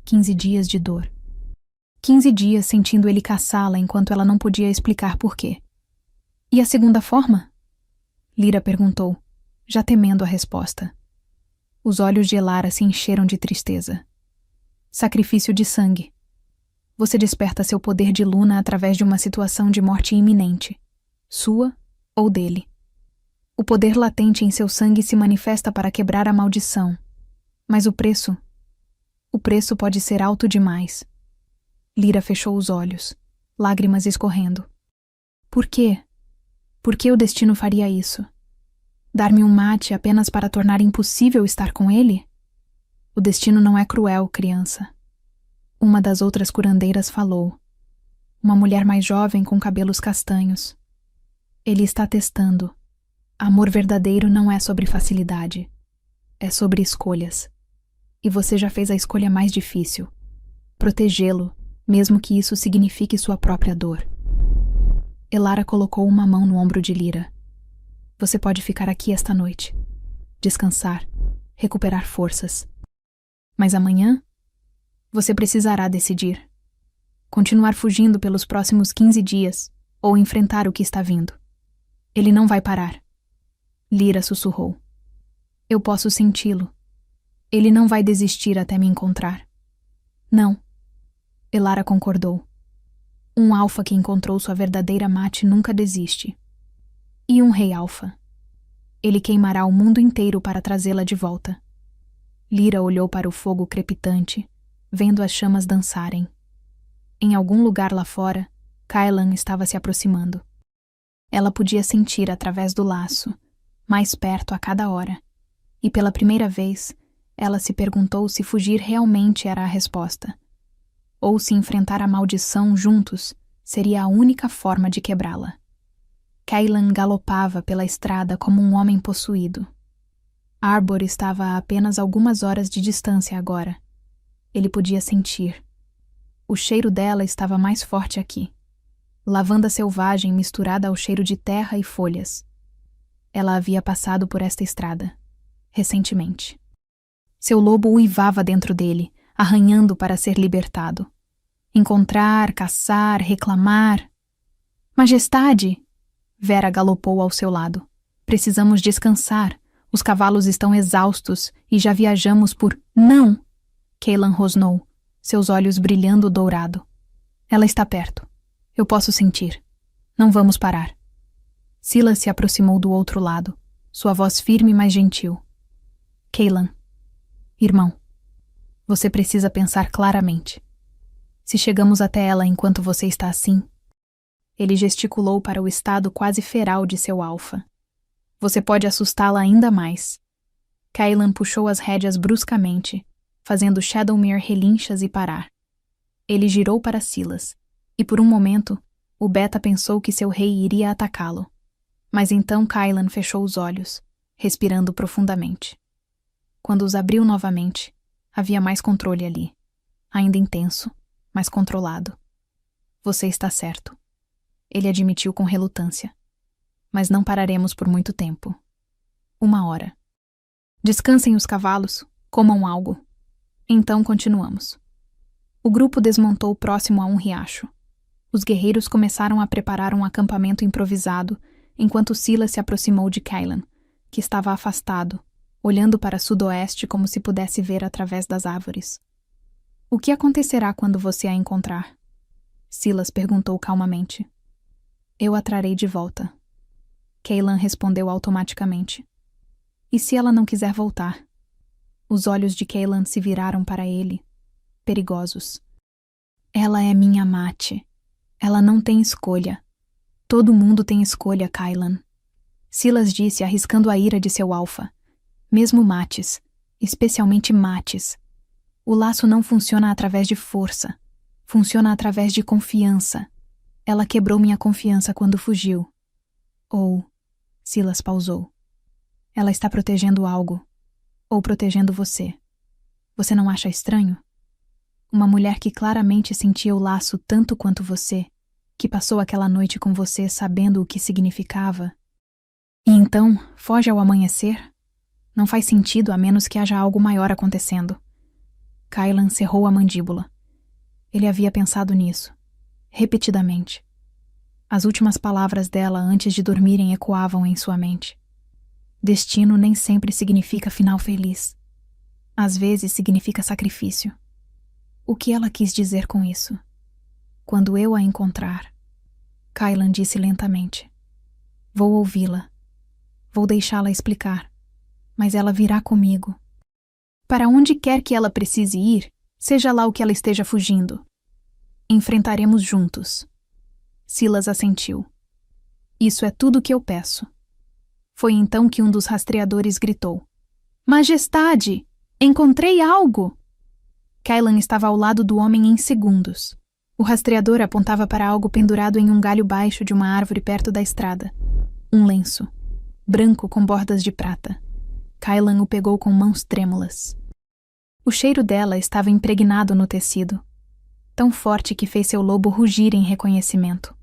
15 dias de dor. 15 dias sentindo ele caçá-la enquanto ela não podia explicar por quê. E a segunda forma? Lyra perguntou, já temendo a resposta. Os olhos de Elara se encheram de tristeza. Sacrifício de sangue. Você desperta seu poder de luna através de uma situação de morte iminente, sua ou dele. O poder latente em seu sangue se manifesta para quebrar a maldição. Mas o preço pode ser alto demais. Lyra fechou os olhos, lágrimas escorrendo. Por quê? Por que o destino faria isso? Dar-me um mate apenas para tornar impossível estar com ele? O destino não é cruel, criança. Uma das outras curandeiras falou. Uma mulher mais jovem com cabelos castanhos. Ele está testando. Amor verdadeiro não é sobre facilidade. É sobre escolhas. E você já fez a escolha mais difícil. Protegê-lo, mesmo que isso signifique sua própria dor. Elara colocou uma mão no ombro de Lyra. Você pode ficar aqui esta noite. Descansar. Recuperar forças. Mas amanhã? Você precisará decidir. Continuar fugindo pelos próximos 15 dias ou enfrentar o que está vindo. Ele não vai parar. Lyra sussurrou. Eu posso senti-lo. Ele não vai desistir até me encontrar. Não. Elara concordou. Um alfa que encontrou sua verdadeira mate nunca desiste. E um rei alfa. Ele queimará o mundo inteiro para trazê-la de volta. Lyra olhou para o fogo crepitante, vendo as chamas dançarem. Em algum lugar lá fora, Kailan estava se aproximando. Ela podia sentir através do laço mais perto a cada hora, e pela primeira vez, ela se perguntou se fugir realmente era a resposta, ou se enfrentar a maldição juntos seria a única forma de quebrá-la. Kaylan galopava pela estrada como um homem possuído. Arbor estava a apenas algumas horas de distância agora. Ele podia sentir. O cheiro dela estava mais forte aqui. Lavanda selvagem misturada ao cheiro de terra e folhas. Ela havia passado por esta estrada, recentemente. Seu lobo uivava dentro dele, arranhando para ser libertado. Encontrar, caçar, reclamar. Majestade! Vera galopou ao seu lado. Precisamos descansar. Os cavalos estão exaustos e já viajamos por... Não! Kaylan rosnou, seus olhos brilhando dourado. Ela está perto. Eu posso sentir. Não vamos parar. Silas se aproximou do outro lado, sua voz firme, mas gentil. Kaylan, irmão, você precisa pensar claramente. Se chegamos até ela enquanto você está assim... Ele gesticulou para o estado quase feral de seu alfa. Você pode assustá-la ainda mais. Kaylan puxou as rédeas bruscamente, fazendo Shadowmere relinchas e parar. Ele girou para Silas, e por um momento, o Beta pensou que seu rei iria atacá-lo. Mas então Kaylan fechou os olhos, respirando profundamente. Quando os abriu novamente, havia mais controle ali. Ainda intenso, mas controlado. Você está certo. Ele admitiu com relutância. Mas não pararemos por muito tempo. 1 hora. Descansem os cavalos, comam algo. Então continuamos. O grupo desmontou próximo a um riacho. Os guerreiros começaram a preparar um acampamento improvisado, enquanto Silas se aproximou de Kaylan, que estava afastado, olhando para sudoeste como se pudesse ver através das árvores. O que acontecerá quando você a encontrar? Silas perguntou calmamente. Eu a trarei de volta. Kaylan respondeu automaticamente. E se ela não quiser voltar? Os olhos de Kaylan se viraram para ele, perigosos. Ela é minha Mate. Ela não tem escolha. Todo mundo tem escolha, Kaylan. Silas disse, arriscando a ira de seu alfa. Mesmo mates, especialmente mates. O laço não funciona através de força. Funciona através de confiança. Ela quebrou minha confiança quando fugiu. Ou... Silas pausou. Ela está protegendo algo. Ou protegendo você. Você não acha estranho? Uma mulher que claramente sentia o laço tanto quanto você, que passou aquela noite com você sabendo o que significava. E então, foge ao amanhecer? Não faz sentido a menos que haja algo maior acontecendo. Kaylan cerrou a mandíbula. Ele havia pensado nisso. Repetidamente. As últimas palavras dela antes de dormirem ecoavam em sua mente. Destino nem sempre significa final feliz. Às vezes significa sacrifício. O que ela quis dizer com isso? Quando eu a encontrar, Kaylan disse lentamente. Vou ouvi-la. Vou deixá-la explicar. Mas ela virá comigo. Para onde quer que ela precise ir, seja lá o que ela esteja fugindo. Enfrentaremos juntos. Silas assentiu. Isso é tudo o que eu peço. Foi então que um dos rastreadores gritou. Majestade! Encontrei algo! Kaylan estava ao lado do homem em segundos. O rastreador apontava para algo pendurado em um galho baixo de uma árvore perto da estrada. Um lenço, branco com bordas de prata. Kaylan o pegou com mãos trêmulas. O cheiro dela estava impregnado no tecido, tão forte que fez seu lobo rugir em reconhecimento.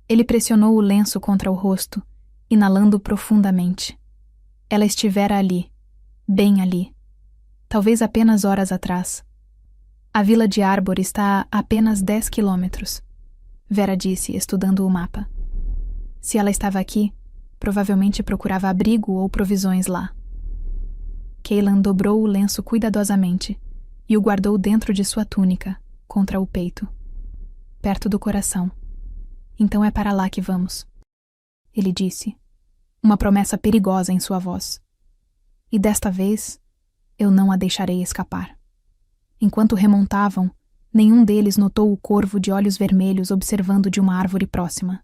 Ele pressionou o lenço contra o rosto, inalando profundamente. Ela estivera ali, bem ali. Talvez apenas horas atrás. A vila de Arbor está a apenas 10 quilômetros, Vera disse, estudando o mapa. Se ela estava aqui, provavelmente procurava abrigo ou provisões lá. Kaylan dobrou o lenço cuidadosamente e o guardou dentro de sua túnica, contra o peito, perto do coração. Então é para lá que vamos. Ele disse, uma promessa perigosa em sua voz. E desta vez, eu não a deixarei escapar. Enquanto remontavam, nenhum deles notou o corvo de olhos vermelhos observando de uma árvore próxima.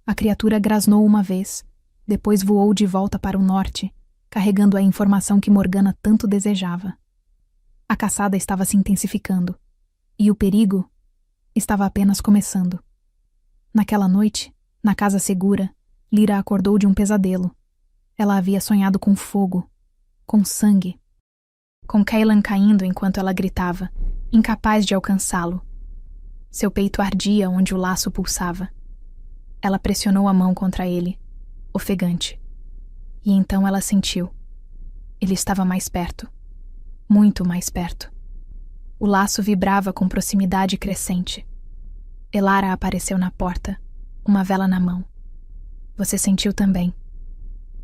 A criatura grasnou uma vez, Depois voou de volta para o norte, carregando a informação que Morgana tanto desejava. A caçada estava se intensificando, e o perigo estava apenas começando. Naquela noite, na casa segura, Lyra acordou de um pesadelo. Ela havia sonhado com fogo, com sangue, com Cailan caindo enquanto ela gritava, incapaz de alcançá-lo. Seu peito ardia onde o laço pulsava. Ela pressionou a mão contra ele, ofegante. E então ela sentiu. Ele estava mais perto. Muito mais perto. O laço vibrava com proximidade crescente. Elara apareceu na porta, uma vela na mão. Você sentiu também.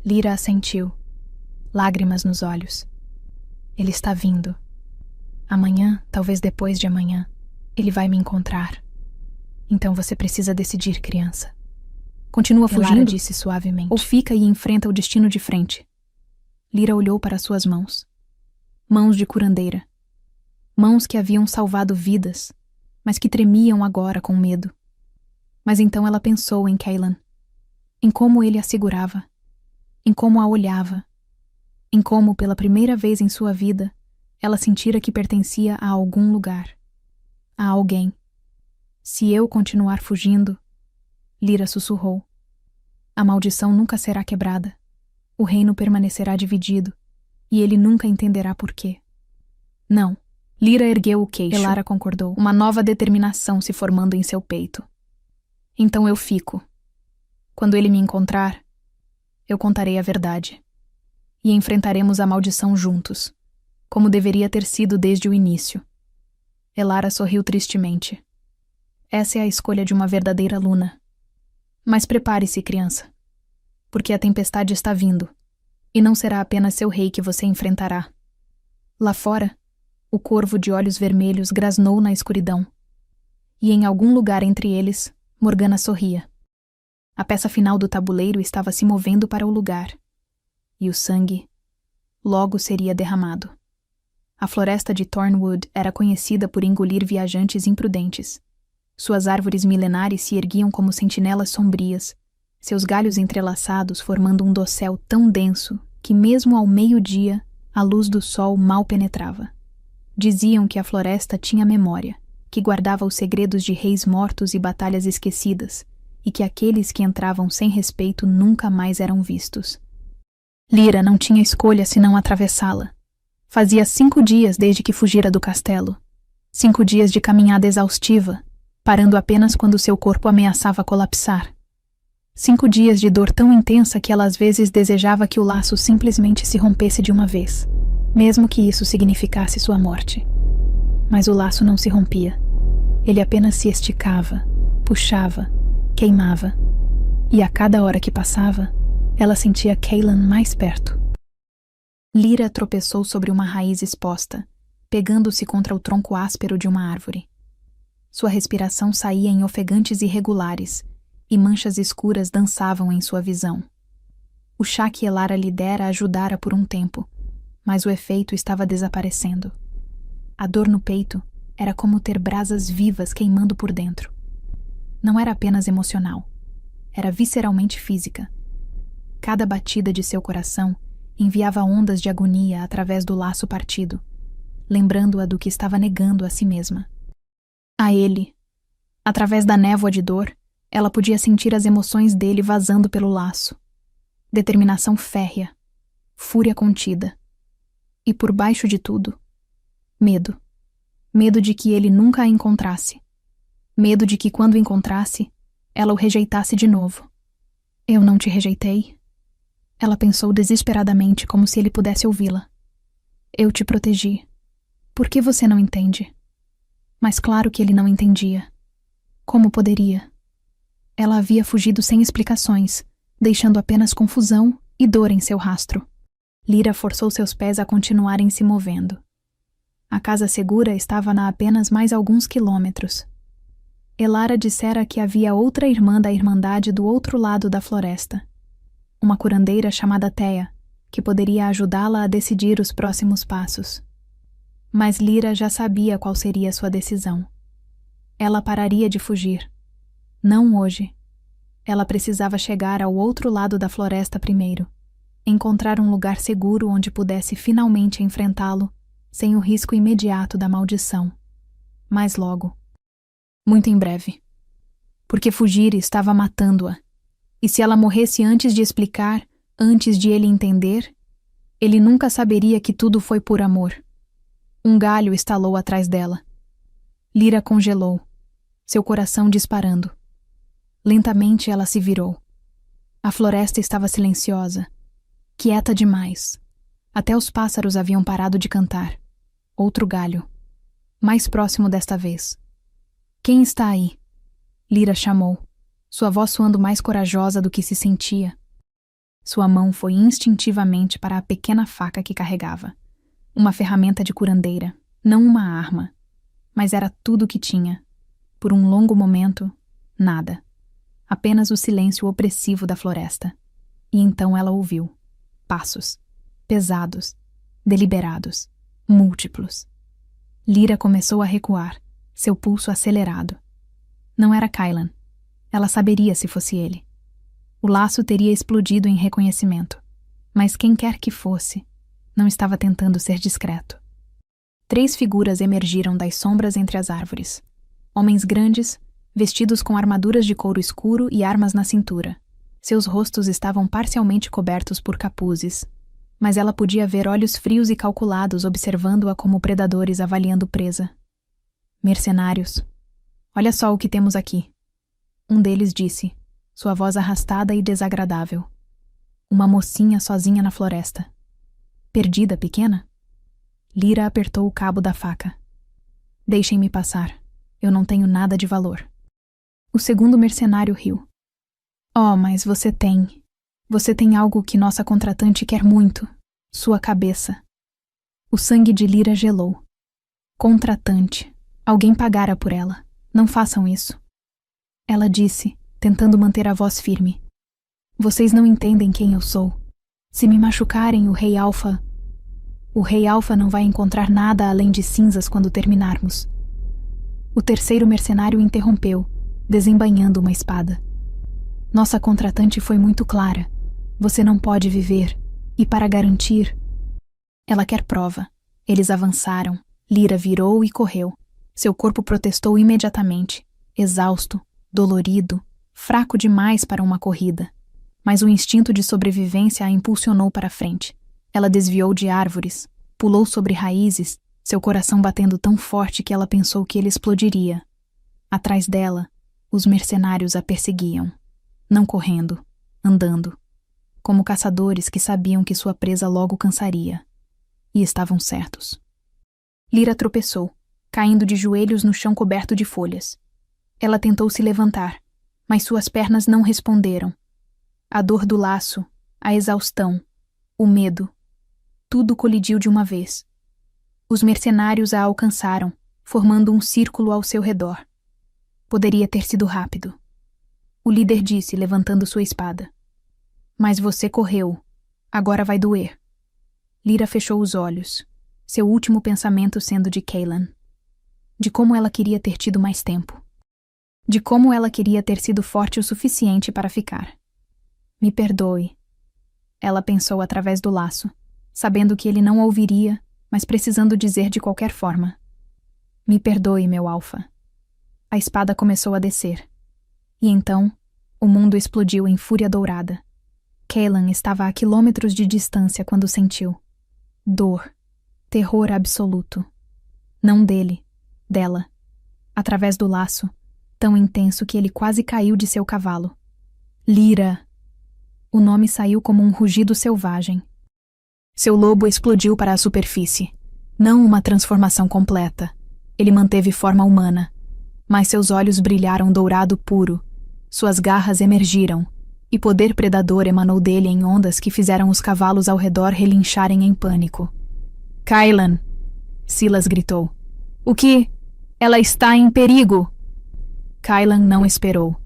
Lyra assentiu, lágrimas nos olhos. Ele está vindo. Amanhã, talvez depois de amanhã, ele vai me encontrar. Então você precisa decidir, criança. Continua fugindo? Elara disse suavemente. Ou fica e enfrenta o destino de frente. Lyra olhou para suas mãos. Mãos de curandeira. Mãos que haviam salvado vidas, mas que tremiam agora com medo. Mas então ela pensou em Cailan, em como ele a segurava, em como a olhava, em como, pela primeira vez em sua vida, ela sentira que pertencia a algum lugar, a alguém. Se eu continuar fugindo, Lyra sussurrou, a maldição nunca será quebrada, o reino permanecerá dividido, e ele nunca entenderá por quê. Não. Lyra ergueu o queixo. Elara concordou, uma nova determinação se formando em seu peito. Então eu fico. Quando ele me encontrar, eu contarei a verdade. E enfrentaremos a maldição juntos, como deveria ter sido desde o início. Elara sorriu tristemente. Essa é a escolha de uma verdadeira Luna. Mas prepare-se, criança, porque a tempestade está vindo, e não será apenas seu rei que você enfrentará. Lá fora, o corvo de olhos vermelhos grasnou na escuridão, e em algum lugar entre eles, Morgana sorria. A peça final do tabuleiro estava se movendo para o lugar, e o sangue logo seria derramado. A floresta de Thornwood era conhecida por engolir viajantes imprudentes. Suas árvores milenares se erguiam como sentinelas sombrias, seus galhos entrelaçados formando um dossel tão denso que mesmo ao meio-dia a luz do sol mal penetrava. Diziam que a floresta tinha memória, que guardava os segredos de reis mortos e batalhas esquecidas, e que aqueles que entravam sem respeito nunca mais eram vistos. Lyra não tinha escolha senão atravessá-la. Fazia 5 dias desde que fugira do castelo. 5 dias de caminhada exaustiva, parando apenas quando seu corpo ameaçava colapsar. 5 dias de dor tão intensa que ela às vezes desejava que o laço simplesmente se rompesse de uma vez, mesmo que isso significasse sua morte. Mas o laço não se rompia. Ele apenas se esticava, puxava, queimava. E a cada hora que passava, ela sentia Cailan mais perto. Lyra tropeçou sobre uma raiz exposta, pegando-se contra o tronco áspero de uma árvore. Sua respiração saía em ofegantes irregulares, e manchas escuras dançavam em sua visão. O chá que Elara lhe dera ajudara por um tempo, mas o efeito estava desaparecendo. A dor no peito era como ter brasas vivas queimando por dentro. Não era apenas emocional, era visceralmente física. Cada batida de seu coração enviava ondas de agonia através do laço partido, lembrando-a do que estava negando a si mesma. A ele, através da névoa de dor, ela podia sentir as emoções dele vazando pelo laço. Determinação férrea, fúria contida. E por baixo de tudo, medo. Medo de que ele nunca a encontrasse. Medo de que quando o encontrasse, ela o rejeitasse de novo. Eu não te rejeitei. Ela pensou desesperadamente, como se ele pudesse ouvi-la. Eu te protegi. Por que você não entende? Mas claro que ele não entendia. Como poderia? Ela havia fugido sem explicações, deixando apenas confusão e dor em seu rastro. Lyra forçou seus pés a continuarem se movendo. A casa segura estava a apenas mais alguns quilômetros. Elara dissera que havia outra irmã da Irmandade do outro lado da floresta. Uma curandeira chamada Thea, que poderia ajudá-la a decidir os próximos passos. Mas Lyra já sabia qual seria sua decisão. Ela pararia de fugir. Não hoje. Ela precisava chegar ao outro lado da floresta primeiro, encontrar um lugar seguro onde pudesse finalmente enfrentá-lo, sem o risco imediato da maldição. Mas logo. Muito em breve. Porque fugir estava matando-a. E se ela morresse antes de explicar, antes de ele entender, ele nunca saberia que tudo foi por amor. Um galho estalou atrás dela. Lyra congelou, seu coração disparando. Lentamente ela se virou. A floresta estava silenciosa, quieta demais. Até os pássaros haviam parado de cantar. Outro galho. Mais próximo desta vez. Quem está aí? Lyra chamou, sua voz soando mais corajosa do que se sentia. Sua mão foi instintivamente para a pequena faca que carregava. Uma ferramenta de curandeira, não uma arma. Mas era tudo o que tinha. Por um longo momento, nada. Apenas o silêncio opressivo da floresta. E então ela ouviu. Passos. Pesados. Deliberados. Múltiplos. Lyra começou a recuar, seu pulso acelerado. Não era Kylan. Ela saberia se fosse ele. O laço teria explodido em reconhecimento. Mas quem quer que fosse, não estava tentando ser discreto. 3 figuras emergiram das sombras entre as árvores. Homens grandes, vestidos com armaduras de couro escuro e armas na cintura. Seus rostos estavam parcialmente cobertos por capuzes, mas ela podia ver olhos frios e calculados observando-a como predadores avaliando presa. Mercenários. Olha só o que temos aqui. Um deles disse, sua voz arrastada e desagradável. Uma mocinha sozinha na floresta. Perdida, pequena? Lyra apertou o cabo da faca. Deixem-me passar. Eu não tenho nada de valor. O segundo mercenário riu. Oh, mas você tem. Você tem algo que nossa contratante quer muito. Sua cabeça. O sangue de Lyra gelou. Contratante. Alguém pagara por ela. Não façam isso. Ela disse, tentando manter a voz firme. Vocês não entendem quem eu sou. Se me machucarem, o Rei Alpha não vai encontrar nada além de cinzas quando terminarmos. O terceiro mercenário interrompeu, desembainhando uma espada. Nossa contratante foi muito clara. Você não pode viver. E para garantir... Ela quer prova. Eles avançaram. Lyra virou e correu. Seu corpo protestou imediatamente. Exausto, dolorido, fraco demais para uma corrida. Mas o instinto de sobrevivência a impulsionou para frente. Ela desviou de árvores, pulou sobre raízes, seu coração batendo tão forte que ela pensou que ele explodiria. Atrás dela, os mercenários a perseguiam. Não correndo, andando. Como caçadores que sabiam que sua presa logo cansaria. E estavam certos. Lyra tropeçou, caindo de joelhos no chão coberto de folhas. Ela tentou se levantar, mas suas pernas não responderam. A dor do laço, a exaustão, o medo, tudo colidiu de uma vez. Os mercenários a alcançaram, formando um círculo ao seu redor. Poderia ter sido rápido. O líder disse, levantando sua espada. Mas você correu. Agora vai doer. Lyra fechou os olhos, seu último pensamento sendo de Kylan. De como ela queria ter tido mais tempo. De como ela queria ter sido forte o suficiente para ficar. Me perdoe. Ela pensou através do laço, sabendo que ele não ouviria, mas precisando dizer de qualquer forma. Me perdoe, meu Alpha. A espada começou a descer. E então, o mundo explodiu em fúria dourada. Kylan estava a quilômetros de distância quando sentiu. Dor. Terror absoluto. Não dele, dela. Através do laço, tão intenso que ele quase caiu de seu cavalo. Lyra! O nome saiu como um rugido selvagem. Seu lobo explodiu para a superfície. Não uma transformação completa. Ele manteve forma humana. Mas seus olhos brilharam dourado puro. Suas garras emergiram. E poder predador emanou dele em ondas que fizeram os cavalos ao redor relincharem em pânico. Kylan! Silas gritou. O que? Ela está em perigo! Kylan não esperou.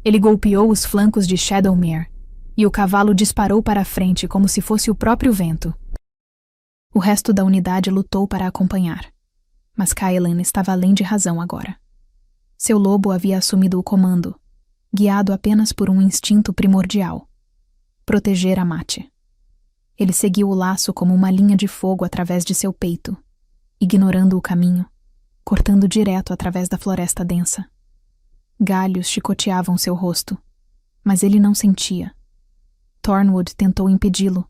Ele golpeou os flancos de Shadowmere, e o cavalo disparou para a frente como se fosse o próprio vento. O resto da unidade lutou para acompanhar, mas Kylan estava além de razão agora. Seu lobo havia assumido o comando. guiado apenas por um instinto primordial: proteger Amate. Ele seguiu o laço como uma linha de fogo através de seu peito, ignorando o caminho, cortando direto através da floresta densa. Galhos chicoteavam seu rosto, mas ele não sentia. Thornwood tentou impedi-lo,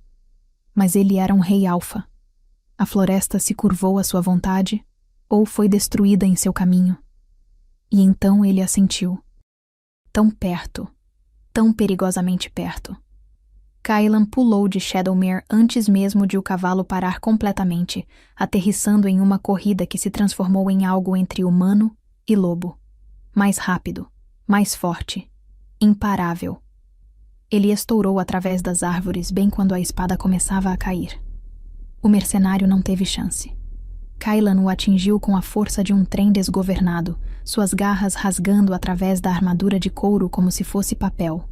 mas ele era um rei alfa. A floresta se curvou à sua vontade ou foi destruída em seu caminho. E então ele a sentiu. Tão perto, tão perigosamente perto. Kylan pulou de Shadowmere antes mesmo de o cavalo parar completamente, aterrissando em uma corrida que se transformou em algo entre humano e lobo. Mais rápido, mais forte, imparável. Ele estourou através das árvores bem quando a espada começava a cair. O mercenário não teve chance. Kylan o atingiu com a força de um trem desgovernado, suas garras rasgando através da armadura de couro como se fosse papel.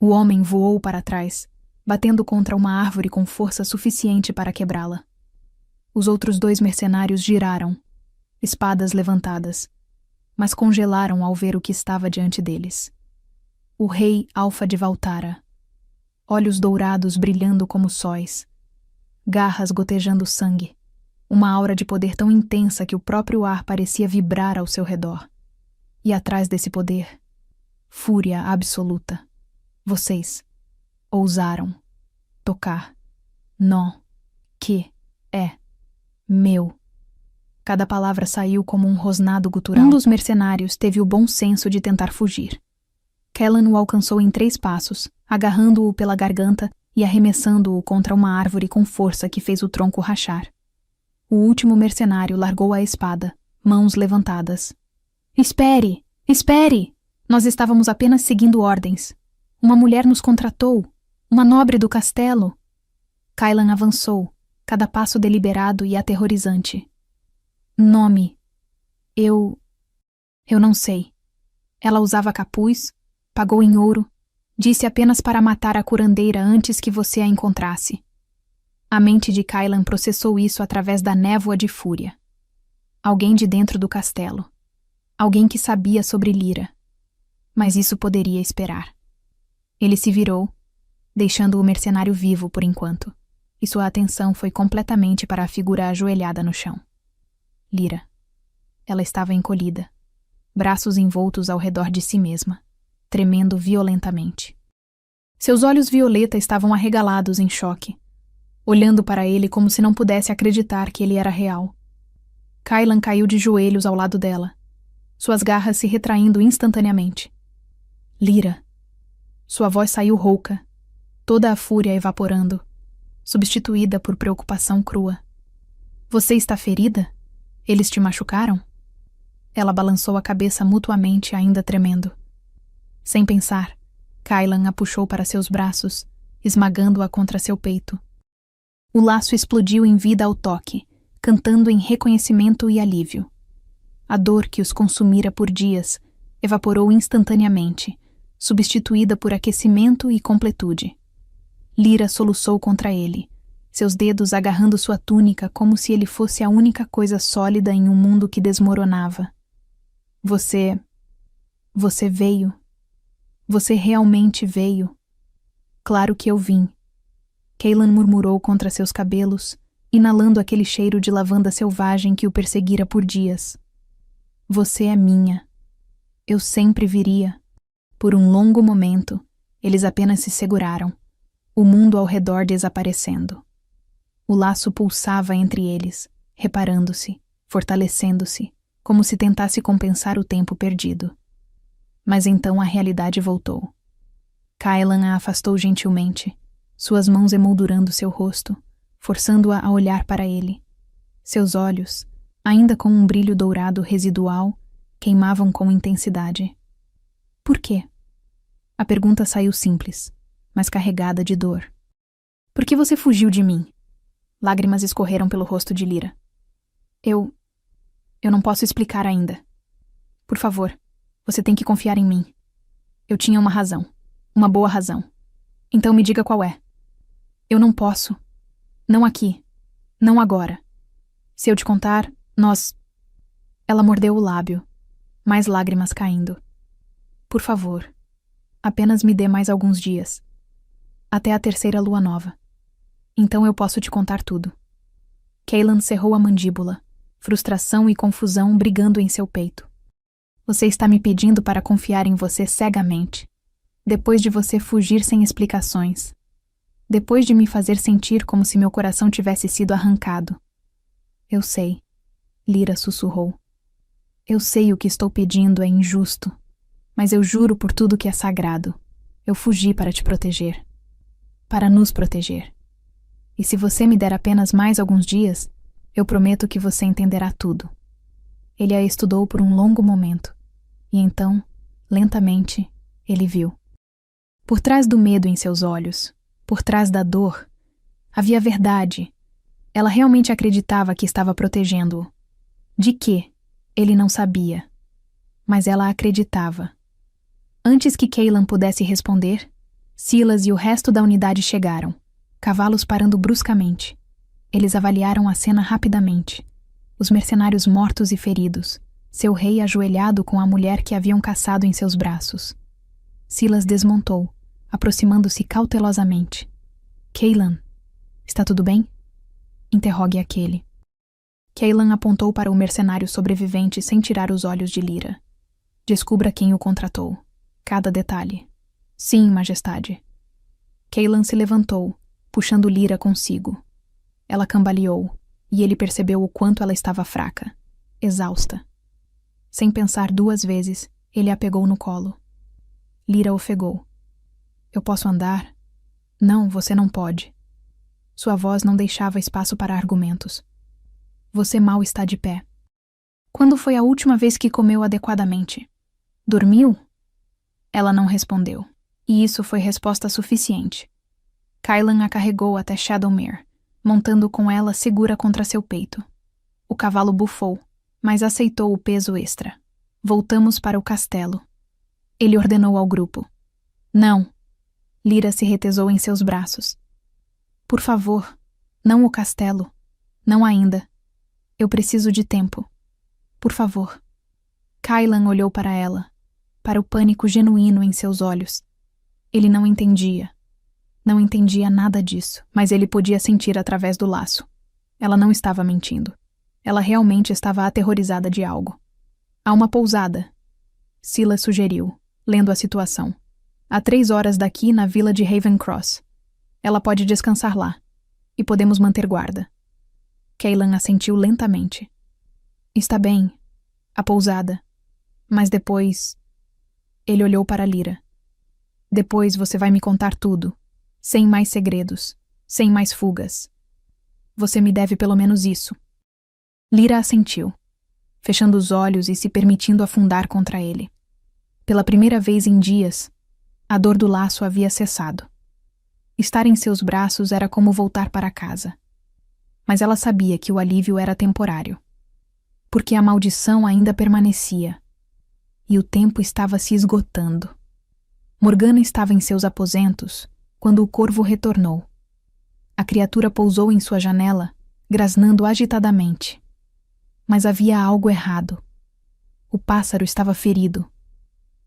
O homem voou para trás, batendo contra uma árvore com força suficiente para quebrá-la. Os outros 2 mercenários giraram, espadas levantadas, mas congelaram ao ver o que estava diante deles. O rei Alfa de Valtara, olhos dourados brilhando como sóis, garras gotejando sangue, uma aura de poder tão intensa que o próprio ar parecia vibrar ao seu redor. E atrás desse poder, fúria absoluta. Vocês ousaram tocar nó que é meu. Cada palavra saiu como um rosnado gutural. Um dos mercenários teve o bom senso de tentar fugir. Kellan o alcançou em 3 passos, agarrando-o pela garganta e arremessando-o contra uma árvore com força que fez o tronco rachar. O último mercenário largou a espada, mãos levantadas. Espere! Espere! Nós estávamos apenas seguindo ordens. Uma mulher nos contratou. Uma nobre do castelo. Kylan avançou, cada passo deliberado e aterrorizante. Nome. Eu não sei. Ela usava capuz, pagou em ouro, disse apenas para matar a curandeira antes que você a encontrasse. A mente de Kylan processou isso através da névoa de fúria. Alguém de dentro do castelo. Alguém que sabia sobre Lyra. Mas isso poderia esperar. Ele se virou, deixando o mercenário vivo por enquanto, e sua atenção foi completamente para a figura ajoelhada no chão. Lyra. Ela estava encolhida, braços envoltos ao redor de si mesma, tremendo violentamente. Seus olhos violeta estavam arregalados em choque, olhando para ele como se não pudesse acreditar que ele era real. Kylan caiu de joelhos ao lado dela, suas garras se retraindo instantaneamente. Lyra. Sua voz saiu rouca, toda a fúria evaporando, substituída por preocupação crua. Você está ferida? Eles te machucaram? Ela balançou a cabeça mutuamente, ainda tremendo. Sem pensar, Kylan a puxou para seus braços, esmagando-a contra seu peito. O laço explodiu em vida ao toque, cantando em reconhecimento e alívio. A dor que os consumira por dias evaporou instantaneamente, substituída por aquecimento e completude. Lyra soluçou contra ele, seus dedos agarrando sua túnica como se ele fosse a única coisa sólida em um mundo que desmoronava. Você veio. Você realmente veio. Claro que eu vim. Kylan murmurou contra seus cabelos, inalando aquele cheiro de lavanda selvagem que o perseguira por dias. Você é minha. Eu sempre viria. Por um longo momento, eles apenas se seguraram, o mundo ao redor desaparecendo. O laço pulsava entre eles, reparando-se, fortalecendo-se, como se tentasse compensar o tempo perdido. Mas então a realidade voltou. Kylan a afastou gentilmente, suas mãos emoldurando seu rosto, forçando-a a olhar para ele. Seus olhos, ainda com um brilho dourado residual, queimavam com intensidade. Por quê? A pergunta saiu simples, mas carregada de dor. Por que você fugiu de mim? Lágrimas escorreram pelo rosto de Lyra. Eu não posso explicar ainda. Por favor, você tem que confiar em mim. Eu tinha uma razão, uma boa razão. Então me diga qual é. Eu não posso. Não aqui. Não agora. Se eu te contar, nós... Ela mordeu o lábio, mais lágrimas caindo. Por favor, Apenas me dê mais alguns dias. Até a terceira lua nova. Então eu posso te contar tudo. Cailan cerrou a mandíbula, frustração e confusão brigando em seu peito. Você está me pedindo para confiar em você cegamente. Depois de você fugir sem explicações. Depois de me fazer sentir como se meu coração tivesse sido arrancado. Eu sei, Lyra sussurrou. Eu sei o que estou pedindo é injusto, mas eu juro por tudo que é sagrado. Eu fugi para te proteger. Para nos proteger. E se você me der apenas mais alguns dias, eu prometo que você entenderá tudo. Ele a estudou por um longo momento, e então, lentamente, ele viu. Por trás do medo em seus olhos, por trás da dor, havia verdade. Ela realmente acreditava que estava protegendo-o. De quê? Ele não sabia. Mas ela acreditava. Antes que Cailan pudesse responder, Silas e o resto da unidade chegaram, cavalos parando bruscamente. Eles avaliaram a cena rapidamente. Os mercenários mortos e feridos, seu rei ajoelhado com a mulher que haviam caçado em seus braços. Silas desmontou, aproximando-se cautelosamente. Cailan, está tudo bem? Interrogue aquele. Cailan apontou para o mercenário sobrevivente sem tirar os olhos de Lyra. Descubra quem o contratou. Cada detalhe. Sim, majestade. Cailan se levantou, puxando Lyra consigo. Ela cambaleou, e ele percebeu o quanto ela estava fraca, exausta. Sem pensar 2 vezes, ele a pegou no colo. Lyra ofegou. Eu posso andar? Não, você não pode. Sua voz não deixava espaço para argumentos. Você mal está de pé. Quando foi a última vez que comeu adequadamente? Dormiu? Ela não respondeu, e isso foi resposta suficiente. Cailan a carregou até Shadowmere, montando com ela segura contra seu peito. O cavalo bufou, mas aceitou o peso extra. Voltamos para o castelo. Ele ordenou ao grupo. Não. Lyra se retesou em seus braços. Por favor, não o castelo. Não ainda. Eu preciso de tempo. Por favor. Cailan olhou para ela, para o pânico genuíno em seus olhos. Ele não entendia. Não entendia nada disso, mas ele podia sentir através do laço. Ela não estava mentindo. Ela realmente estava aterrorizada de algo. Há uma pousada. Silas sugeriu, lendo a situação. Há 3 horas daqui na vila de Ravencross. Ela pode descansar lá. E podemos manter guarda. Cailan assentiu lentamente. Está bem. A pousada. Mas depois... Ele olhou para Lyra. Depois você vai me contar tudo. Sem mais segredos. Sem mais fugas. Você me deve pelo menos isso. Lyra assentiu, fechando os olhos e se permitindo afundar contra ele. Pela primeira vez em dias, a dor do laço havia cessado. Estar em seus braços era como voltar para casa. Mas ela sabia que o alívio era temporário. Porque a maldição ainda permanecia. E o tempo estava se esgotando. Morgana estava em seus aposentos quando o corvo retornou. A criatura pousou em sua janela, grasnando agitadamente. Mas havia algo errado. O pássaro estava ferido.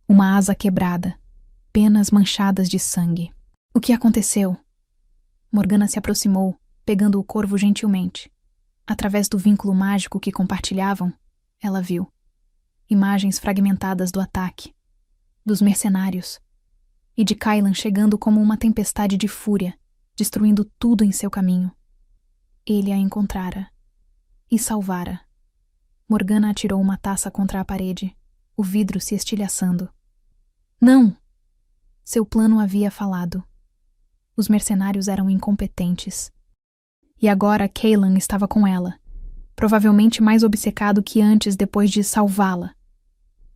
Uma asa quebrada, penas manchadas de sangue. O que aconteceu? Morgana se aproximou, pegando o corvo gentilmente. Através do vínculo mágico que compartilhavam, ela viu imagens fragmentadas do ataque, dos mercenários, e de Cailan chegando como uma tempestade de fúria, destruindo tudo em seu caminho. Ele a encontrara e salvara. Morgana atirou uma taça contra a parede, o vidro se estilhaçando. Não! Seu plano havia falhado. Os mercenários eram incompetentes. E agora Cailan estava com ela, provavelmente mais obcecado que antes depois de salvá-la.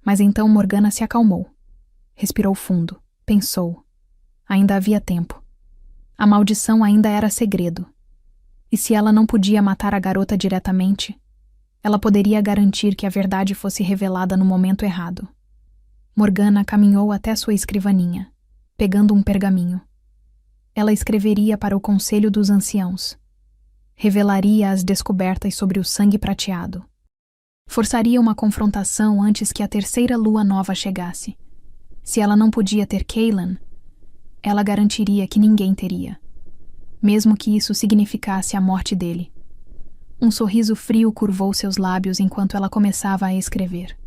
Mas então Morgana se acalmou. Respirou fundo, pensou. Ainda havia tempo. A maldição ainda era segredo. E se ela não podia matar a garota diretamente, ela poderia garantir que a verdade fosse revelada no momento errado. Morgana caminhou até sua escrivaninha, pegando um pergaminho. Ela escreveria para o Conselho dos Anciãos. Revelaria as descobertas sobre o sangue prateado. Forçaria uma confrontação antes que a terceira lua nova chegasse. Se ela não podia ter Cailan, ela garantiria que ninguém teria, mesmo que isso significasse a morte dele. Um sorriso frio curvou seus lábios enquanto ela começava a escrever.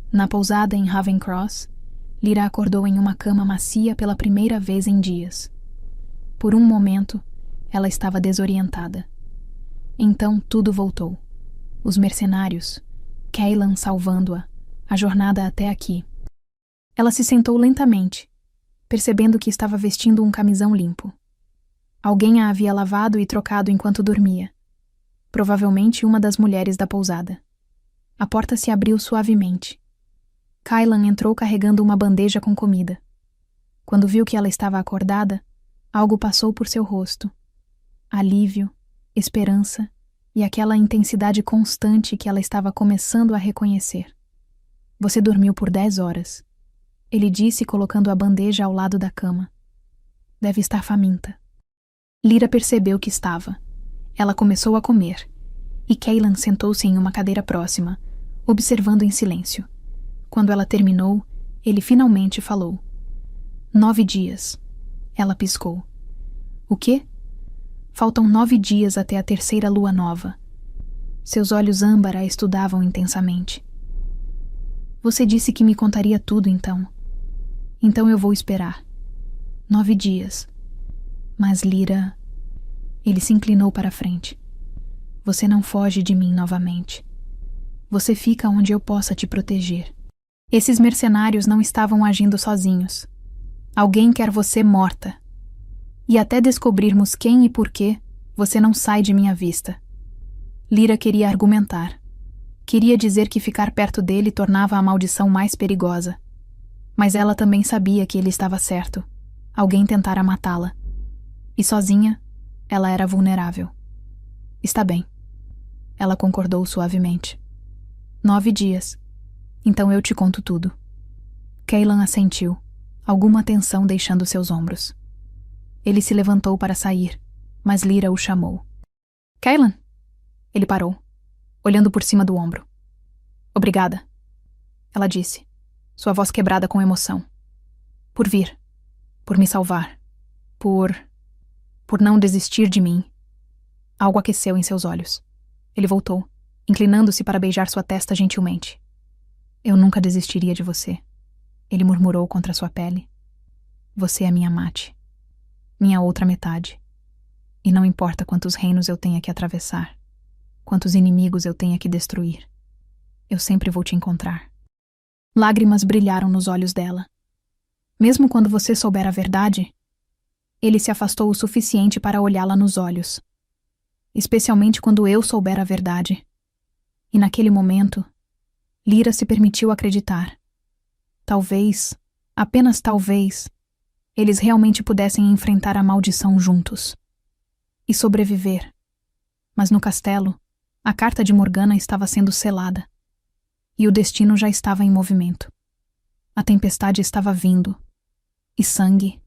Na pousada em Haven Cross, Lyra acordou em uma cama macia pela primeira vez em dias. Por um momento, ela estava desorientada. Então tudo voltou. Os mercenários, Cailan salvando-a, a jornada até aqui. Ela se sentou lentamente, percebendo que estava vestindo um camisão limpo. Alguém a havia lavado e trocado enquanto dormia. Provavelmente uma das mulheres da pousada. A porta se abriu suavemente. Cailan entrou carregando uma bandeja com comida. Quando viu que ela estava acordada, algo passou por seu rosto. Alívio, esperança e aquela intensidade constante que ela estava começando a reconhecer. Você dormiu por 10 horas. Ele disse colocando a bandeja ao lado da cama. Deve estar faminta. Lyra percebeu que estava. Ela começou a comer, e Cailan sentou-se em uma cadeira próxima, observando em silêncio. Quando ela terminou, ele finalmente falou. 9 dias. Ela piscou. O quê? Faltam 9 dias até a terceira lua nova. Seus olhos âmbar a estudavam intensamente. Você disse que me contaria tudo, então. Então eu vou esperar. 9 dias. Mas Lyra... Ele se inclinou para a frente. Você não foge de mim novamente. Você fica onde eu possa te proteger. Esses mercenários não estavam agindo sozinhos. Alguém quer você morta. E até descobrirmos quem e por quê, você não sai de minha vista. Lyra queria argumentar. Queria dizer que ficar perto dele tornava a maldição mais perigosa. Mas ela também sabia que ele estava certo. Alguém tentara matá-la. E sozinha, ela era vulnerável. Está bem. Ela concordou suavemente. 9 dias. Então eu te conto tudo. Cailan assentiu, alguma tensão deixando seus ombros. Ele se levantou para sair, mas Lyra o chamou. Cailan? Ele parou, olhando por cima do ombro. Obrigada, ela disse, sua voz quebrada com emoção. Por vir. Por me salvar. Por não desistir de mim. Algo aqueceu em seus olhos. Ele voltou, inclinando-se para beijar sua testa gentilmente. Eu nunca desistiria de você, ele murmurou contra sua pele. Você é minha mate. Minha outra metade. E não importa quantos reinos eu tenha que atravessar, quantos inimigos eu tenha que destruir, eu sempre vou te encontrar. Lágrimas brilharam nos olhos dela. Mesmo quando você souber a verdade, ele se afastou o suficiente para olhá-la nos olhos. Especialmente quando eu souber a verdade. E naquele momento, Lyra se permitiu acreditar. Talvez, apenas talvez, eles realmente pudessem enfrentar a maldição juntos. E sobreviver. Mas no castelo, a carta de Morgana estava sendo selada. E o destino já estava em movimento. A tempestade estava vindo. E sangue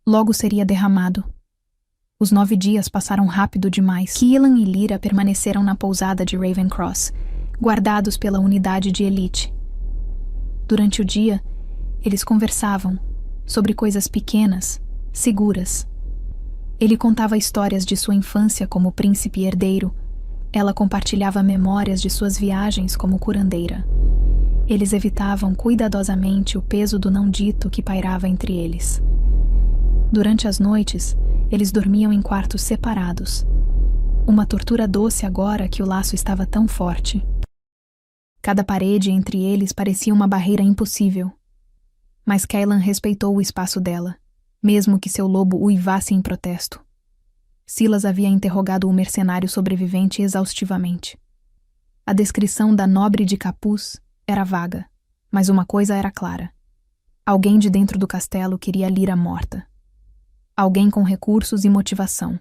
logo seria derramado. Os 9 dias passaram rápido demais. Cailan e Lyra permaneceram na pousada de Ravencross, guardados pela unidade de elite. Durante o dia, eles conversavam sobre coisas pequenas, seguras. Ele contava histórias de sua infância como príncipe herdeiro. Ela compartilhava memórias de suas viagens como curandeira. Eles evitavam cuidadosamente o peso do não dito que pairava entre eles. Durante as noites, eles dormiam em quartos separados. Uma tortura doce agora que o laço estava tão forte. Cada parede entre eles parecia uma barreira impossível. Mas Cailan respeitou o espaço dela, mesmo que seu lobo uivasse em protesto. Silas havia interrogado o mercenário sobrevivente exaustivamente. A descrição da nobre de capuz era vaga, mas uma coisa era clara. Alguém de dentro do castelo queria Lyra morta. Alguém com recursos e motivação.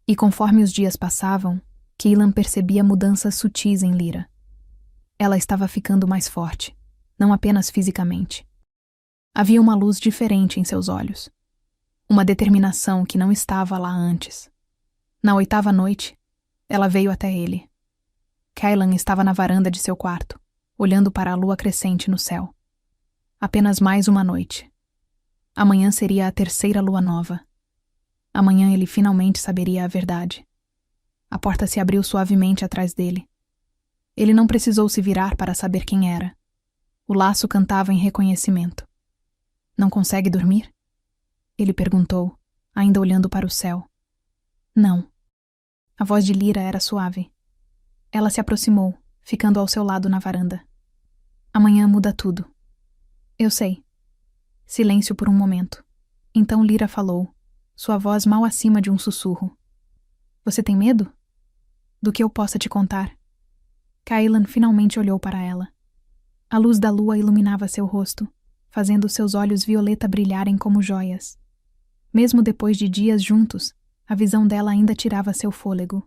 E conforme os dias passavam, Cailan percebia mudanças sutis em Lyra. Ela estava ficando mais forte, não apenas fisicamente. Havia uma luz diferente em seus olhos. Uma determinação que não estava lá antes. Na 8ª noite, ela veio até ele. Cailan estava na varanda de seu quarto, olhando para a lua crescente no céu. Apenas mais uma noite. Amanhã seria a terceira lua nova. Amanhã ele finalmente saberia a verdade. A porta se abriu suavemente atrás dele. Ele não precisou se virar para saber quem era. O laço cantava em reconhecimento. Não consegue dormir? Ele perguntou, ainda olhando para o céu. Não. A voz de Lyra era suave. Ela se aproximou, ficando ao seu lado na varanda. Amanhã muda tudo. Eu sei. Silêncio por um momento. Então Lyra falou, sua voz mal acima de um sussurro. Você tem medo? Do que eu possa te contar? Kailan finalmente olhou para ela. A luz da lua iluminava seu rosto, fazendo seus olhos violeta brilharem como joias. Mesmo depois de dias juntos, a visão dela ainda tirava seu fôlego.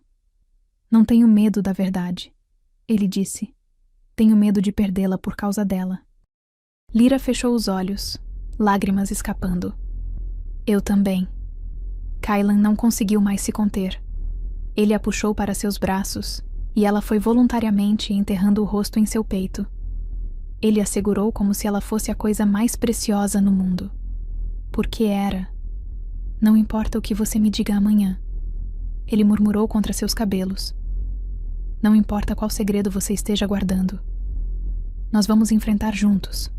Não tenho medo da verdade, ele disse. Tenho medo de perdê-la por causa dela. Lyra fechou os olhos, lágrimas escapando. Eu também. Kailan não conseguiu mais se conter. Ele a puxou para seus braços, e ela foi voluntariamente enterrando o rosto em seu peito. Ele a segurou como se ela fosse a coisa mais preciosa no mundo. Porque era. Não importa o que você me diga amanhã. Ele murmurou contra seus cabelos. Não importa qual segredo você esteja guardando. Nós vamos enfrentar juntos.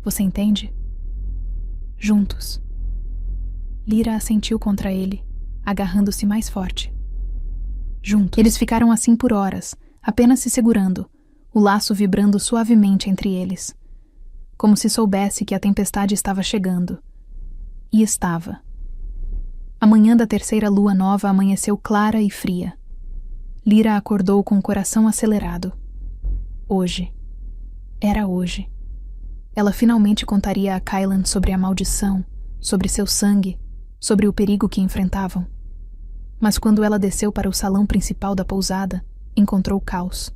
Você entende? Juntos. Lyra assentiu contra ele, agarrando-se mais forte. Juntos. Eles ficaram assim por horas, apenas se segurando, o laço vibrando suavemente entre eles. Como se soubesse que a tempestade estava chegando. E estava. A manhã da terceira lua nova amanheceu clara e fria. Lyra acordou com o coração acelerado. Hoje. Era hoje. Ela finalmente contaria a Kailan sobre a maldição, sobre seu sangue, sobre o perigo que enfrentavam. Mas quando ela desceu para o salão principal da pousada, encontrou caos.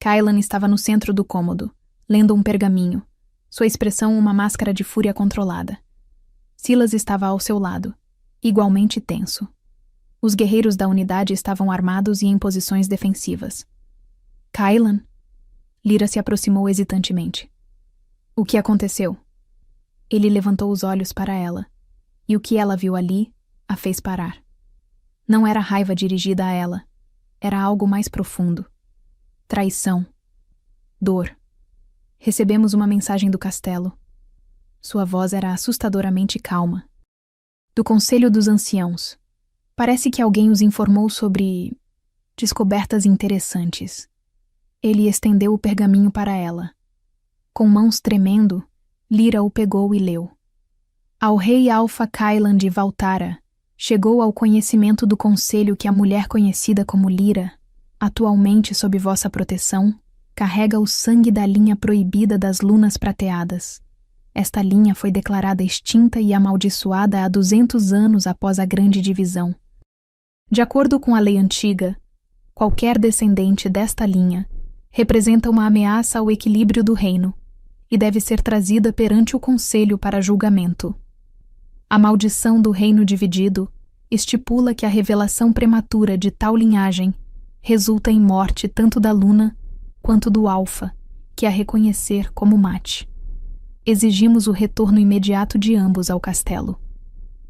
Kailan estava no centro do cômodo, lendo um pergaminho, sua expressão uma máscara de fúria controlada. Silas estava ao seu lado, igualmente tenso. Os guerreiros da unidade estavam armados e em posições defensivas. Kailan? Lyra se aproximou hesitantemente. O que aconteceu? Ele levantou os olhos para ela, e o que ela viu ali a fez parar. Não era raiva dirigida a ela, era algo mais profundo. Traição. Dor. Recebemos uma mensagem do castelo. Sua voz era assustadoramente calma. Do Conselho dos Anciãos. Parece que alguém os informou sobre descobertas interessantes. Ele estendeu o pergaminho para ela. Com mãos tremendo, Lyra o pegou e leu. Ao rei Alfa Kailan de Valtara, chegou ao conhecimento do conselho que a mulher conhecida como Lyra, atualmente sob vossa proteção, carrega o sangue da linha proibida das lunas prateadas. Esta linha foi declarada extinta e amaldiçoada há 200 anos após a Grande Divisão. De acordo com a lei antiga, qualquer descendente desta linha representa uma ameaça ao equilíbrio do reino e deve ser trazida perante o conselho para julgamento. A maldição do reino dividido estipula que a revelação prematura de tal linhagem resulta em morte tanto da Luna quanto do Alfa, que a reconhecer como mate. Exigimos o retorno imediato de ambos ao castelo.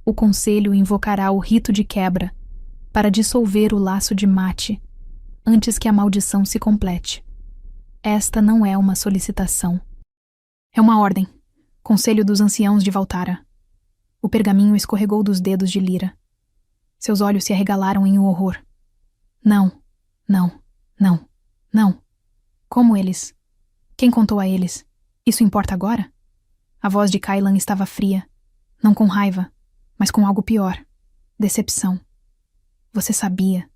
O conselho invocará o rito de quebra para dissolver o laço de mate antes que a maldição se complete. Esta não é uma solicitação. É uma ordem. Conselho dos Anciãos de Valtara. O pergaminho escorregou dos dedos de Lyra. Seus olhos se arregalaram em um horror. Não, não, não, não. Como eles? Quem contou a eles? Isso importa agora? A voz de Kailan estava fria, não com raiva, mas com algo pior. Decepção. Você sabia.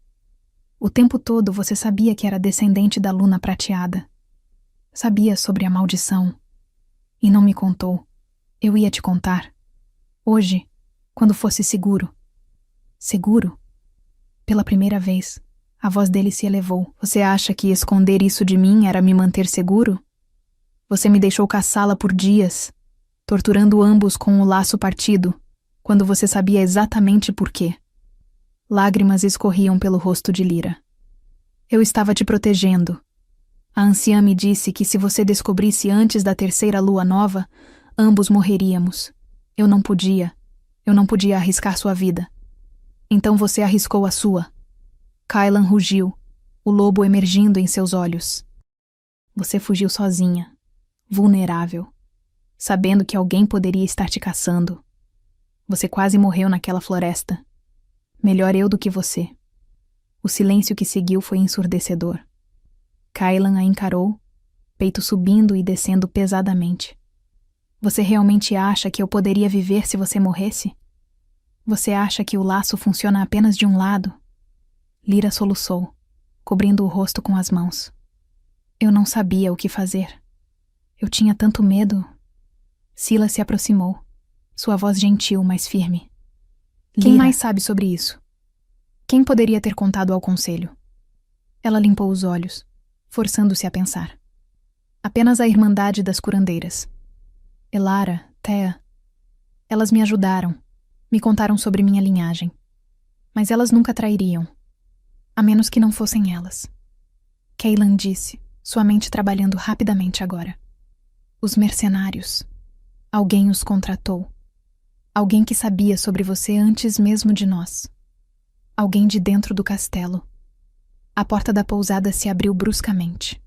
O tempo todo você sabia que era descendente da Luna prateada. Sabia sobre a maldição. E não me contou. Eu ia te contar. Hoje, quando fosse seguro. Seguro? Pela primeira vez, a voz dele se elevou. Você acha que esconder isso de mim era me manter seguro? Você me deixou caçá-la por dias, torturando ambos com o laço partido, quando você sabia exatamente por quê. Lágrimas escorriam pelo rosto de Lyra. Eu estava te protegendo. A anciã me disse que se você descobrisse antes da terceira lua nova, ambos morreríamos. Eu não podia arriscar sua vida. Então você arriscou a sua. Kylan rugiu, o lobo emergindo em seus olhos. Você fugiu sozinha, vulnerável, sabendo que alguém poderia estar te caçando. Você quase morreu naquela floresta. Melhor eu do que você. O silêncio que seguiu foi ensurdecedor. Kylan a encarou, peito subindo e descendo pesadamente. Você realmente acha que eu poderia viver se você morresse? Você acha que o laço funciona apenas de um lado? Lyra soluçou, cobrindo o rosto com as mãos. Eu não sabia o que fazer. Eu tinha tanto medo. Silas se aproximou, sua voz gentil, mas firme. Quem mais sabe sobre isso? Quem poderia ter contado ao conselho? Ela limpou os olhos, forçando-se a pensar. Apenas a Irmandade das Curandeiras. Elara, Thea. Elas me ajudaram, me contaram sobre minha linhagem. Mas elas nunca trairiam, a menos que não fossem elas. Cailan disse, sua mente trabalhando rapidamente agora. Os mercenários. Alguém os contratou. Alguém que sabia sobre você antes mesmo de nós. Alguém de dentro do castelo. A porta da pousada se abriu bruscamente.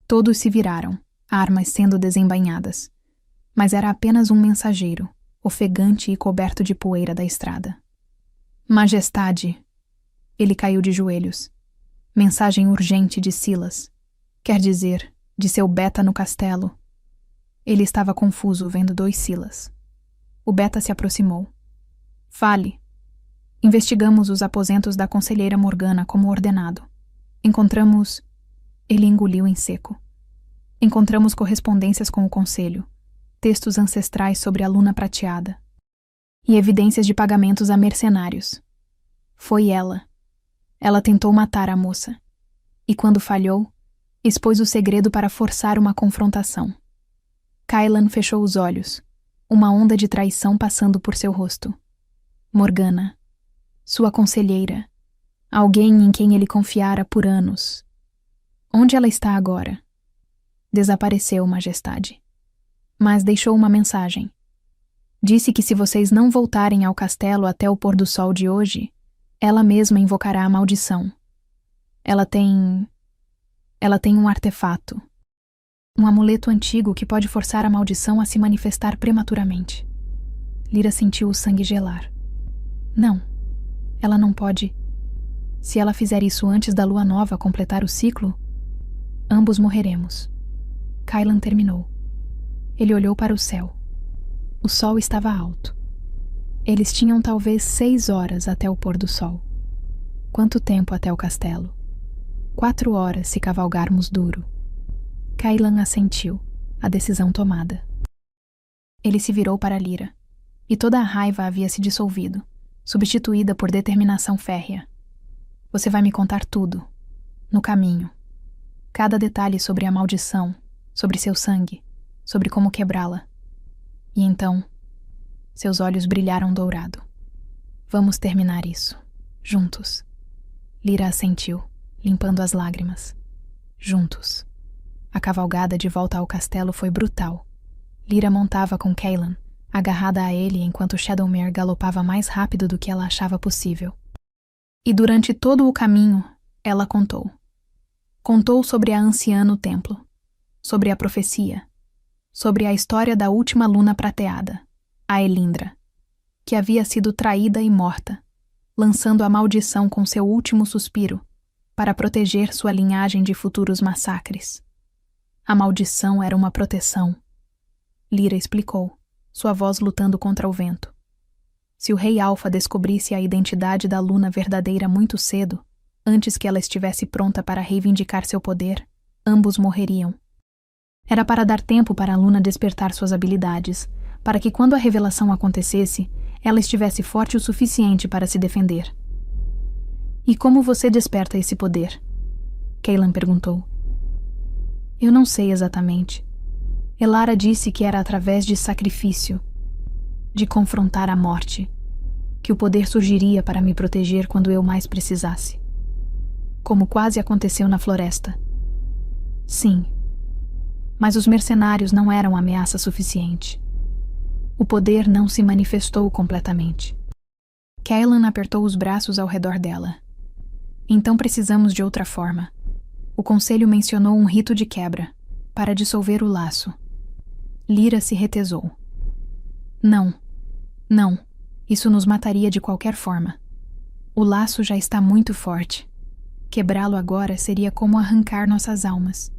Todos se viraram, armas sendo desembainhadas. Mas era apenas um mensageiro, ofegante e coberto de poeira da estrada. Majestade! Ele caiu de joelhos. Mensagem urgente de Silas. Quer dizer, de seu beta no castelo. Ele estava confuso vendo 2 Silas. O beta se aproximou. Fale. Investigamos os aposentos da conselheira Morgana como ordenado. Encontramos... Ele engoliu em seco. Encontramos correspondências com o conselho, textos ancestrais sobre a luna prateada e evidências de pagamentos a mercenários. Foi ela. Ela tentou matar a moça. E quando falhou, expôs o segredo para forçar uma confrontação. Kylan fechou os olhos, uma onda de traição passando por seu rosto. Morgana, sua conselheira, alguém em quem ele confiara por anos. Onde ela está agora? Desapareceu, Majestade. Mas deixou uma mensagem. Disse que se vocês não voltarem ao castelo até o pôr do sol de hoje, ela mesma invocará a maldição. Ela tem um artefato. Um amuleto antigo que pode forçar a maldição a se manifestar prematuramente. Lyra sentiu o sangue gelar. Não, ela não pode. Se ela fizer isso antes da lua nova completar o ciclo, ambos morreremos. Kylan terminou. Ele olhou para o céu. O sol estava alto. Eles tinham talvez 6 horas até o pôr do sol. Quanto tempo até o castelo? 4 horas se cavalgarmos duro. Kylan assentiu, a decisão tomada. Ele se virou para Lyra, e toda a raiva havia se dissolvido, substituída por determinação férrea. Você vai me contar tudo, no caminho. Cada detalhe sobre a maldição, sobre seu sangue, sobre como quebrá-la. E então, seus olhos brilharam dourado. Vamos terminar isso, juntos. Lyra assentiu, limpando as lágrimas. Juntos. A cavalgada de volta ao castelo foi brutal. Lyra montava com Cailan, agarrada a ele enquanto Shadowmere galopava mais rápido do que ela achava possível. E durante todo o caminho, ela contou. Contou sobre a anciã no templo, sobre a profecia, sobre a história da última luna prateada, a Elindra, que havia sido traída e morta, lançando a maldição com seu último suspiro para proteger sua linhagem de futuros massacres. A maldição era uma proteção. Lyra explicou, sua voz lutando contra o vento. Se o Rei Alfa descobrisse a identidade da Luna verdadeira muito cedo, antes que ela estivesse pronta para reivindicar seu poder, ambos morreriam. Era para dar tempo para a Luna despertar suas habilidades, para que quando a revelação acontecesse, ela estivesse forte o suficiente para se defender. E como você desperta esse poder? Cailan perguntou. Eu não sei exatamente. Elara disse que era através de sacrifício, de confrontar a morte, que o poder surgiria para me proteger quando eu mais precisasse. Como quase aconteceu na floresta. Sim. Mas os mercenários não eram ameaça suficiente. O poder não se manifestou completamente. Kaylan apertou os braços ao redor dela. Então precisamos de outra forma. O conselho mencionou um rito de quebra, para dissolver o laço. Lyra se retesou. Não. Não. Isso nos mataria de qualquer forma. O laço já está muito forte. Quebrá-lo agora seria como arrancar nossas almas.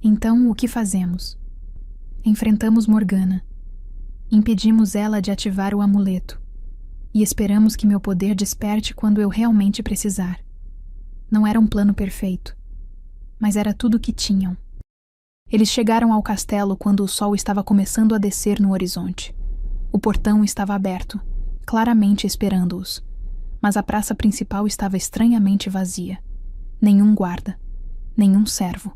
Então, o que fazemos? Enfrentamos Morgana. Impedimos ela de ativar o amuleto. E esperamos que meu poder desperte quando eu realmente precisar. Não era um plano perfeito, mas era tudo o que tinham. Eles chegaram ao castelo quando o sol estava começando a descer no horizonte. O portão estava aberto, claramente esperando-os, mas a praça principal estava estranhamente vazia. Nenhum guarda, nenhum servo.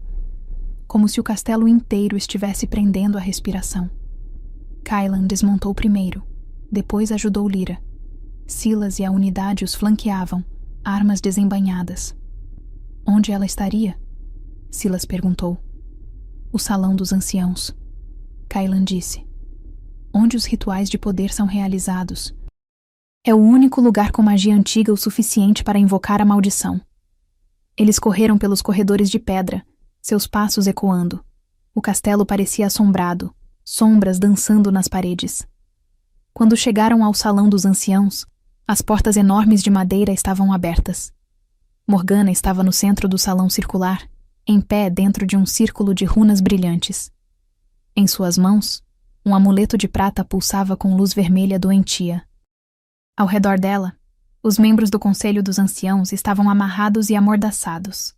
Como se o castelo inteiro estivesse prendendo a respiração. Kaylan desmontou primeiro, depois ajudou Lyra. Silas e a unidade os flanqueavam, armas desembainhadas. Onde ela estaria? Silas perguntou. O salão dos anciãos. Kaylan disse. Onde os rituais de poder são realizados. É o único lugar com magia antiga o suficiente para invocar a maldição. Eles correram pelos corredores de pedra, seus passos ecoando. O castelo parecia assombrado, sombras dançando nas paredes. Quando chegaram ao salão dos anciãos, as portas enormes de madeira estavam abertas. Morgana estava no centro do salão circular, em pé dentro de um círculo de runas brilhantes. Em suas mãos, um amuleto de prata pulsava com luz vermelha doentia. Ao redor dela, os membros do Conselho dos Anciãos estavam amarrados e amordaçados.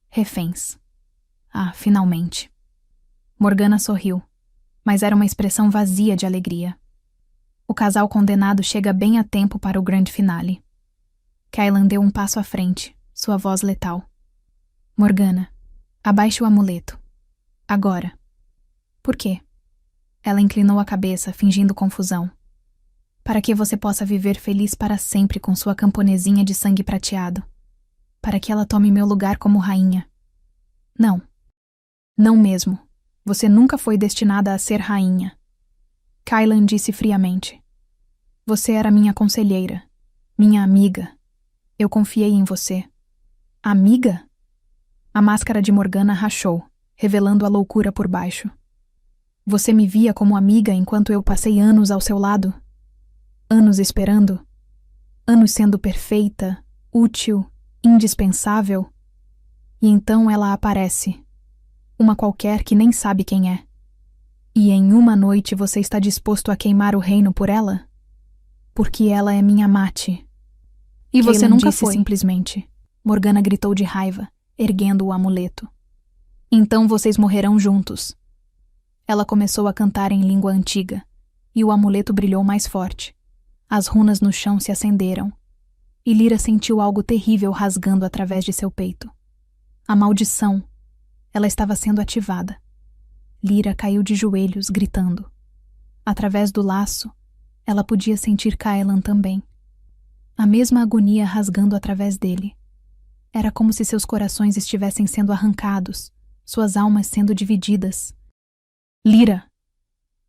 Reféns. Ah, finalmente. Morgana sorriu, mas era uma expressão vazia de alegria. O casal condenado chega bem a tempo para o grande finale. Kaylan deu um passo à frente, sua voz letal. Morgana, abaixe o amuleto. Agora. Por quê? Ela inclinou a cabeça, fingindo confusão. Para que você possa viver feliz para sempre com sua camponesinha de sangue prateado. Para que ela tome meu lugar como rainha. Não. Não mesmo. Você nunca foi destinada a ser rainha. Kaylan disse friamente. Você era minha conselheira, minha amiga. Eu confiei em você. Amiga? A máscara de Morgana rachou, revelando a loucura por baixo. Você me via como amiga enquanto eu passei anos ao seu lado? Anos esperando? Anos sendo perfeita, útil, indispensável? E então ela aparece. Uma qualquer que nem sabe quem é. E em uma noite você está disposto a queimar o reino por ela? Porque ela é minha mate. E você nunca foi. Simplesmente. Morgana gritou de raiva, erguendo o amuleto. Então vocês morrerão juntos. Ela começou a cantar em língua antiga, e o amuleto brilhou mais forte. As runas no chão se acenderam, e Lyra sentiu algo terrível rasgando através de seu peito. A maldição. Ela estava sendo ativada. Lyra caiu de joelhos, gritando. Através do laço, ela podia sentir Kaylan também. A mesma agonia rasgando através dele. Era como se seus corações estivessem sendo arrancados, suas almas sendo divididas. Lyra!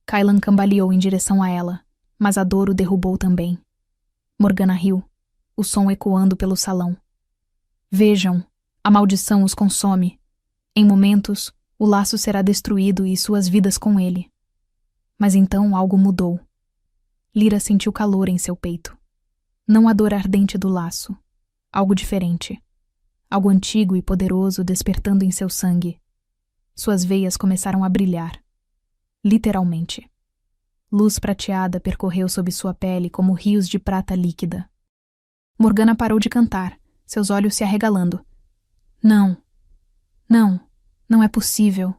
Kaylan cambaleou em direção a ela, mas a dor o derrubou também. Morgana riu, o som ecoando pelo salão. Vejam, a maldição os consome. Em momentos, o laço será destruído e suas vidas com ele. Mas então algo mudou. Lyra sentiu calor em seu peito. Não a dor ardente do laço. Algo diferente. Algo antigo e poderoso despertando em seu sangue. Suas veias começaram a brilhar. Literalmente. Luz prateada percorreu sob sua pele como rios de prata líquida. Morgana parou de cantar, seus olhos se arregalando. Não. Não. Não é possível.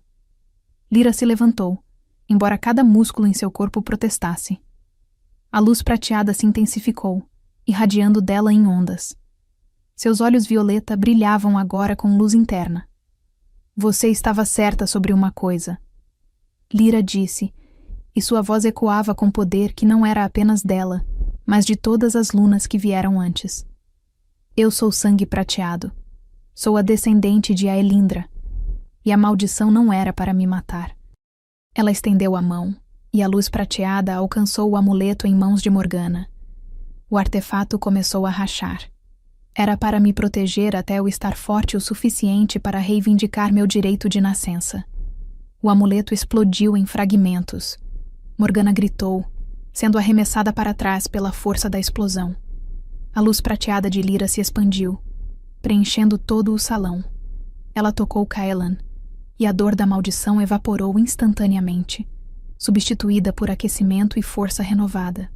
Lyra se levantou, embora cada músculo em seu corpo protestasse. A luz prateada se intensificou, irradiando dela em ondas. Seus olhos violeta brilhavam agora com luz interna. Você estava certa sobre uma coisa. Lyra disse, e sua voz ecoava com poder que não era apenas dela, mas de todas as lunas que vieram antes. Eu sou sangue prateado. Sou a descendente de Aelindra. e a maldição não era para me matar. Ela estendeu a mão, e a luz prateada alcançou o amuleto em mãos de Morgana. O artefato começou a rachar. Era para me proteger até eu estar forte o suficiente para reivindicar meu direito de nascença. O amuleto explodiu em fragmentos. Morgana gritou, sendo arremessada para trás pela força da explosão. A luz prateada de Lyra se expandiu, preenchendo todo o salão. Ela tocou Caelan, e a dor da maldição evaporou instantaneamente, substituída por aquecimento e força renovada.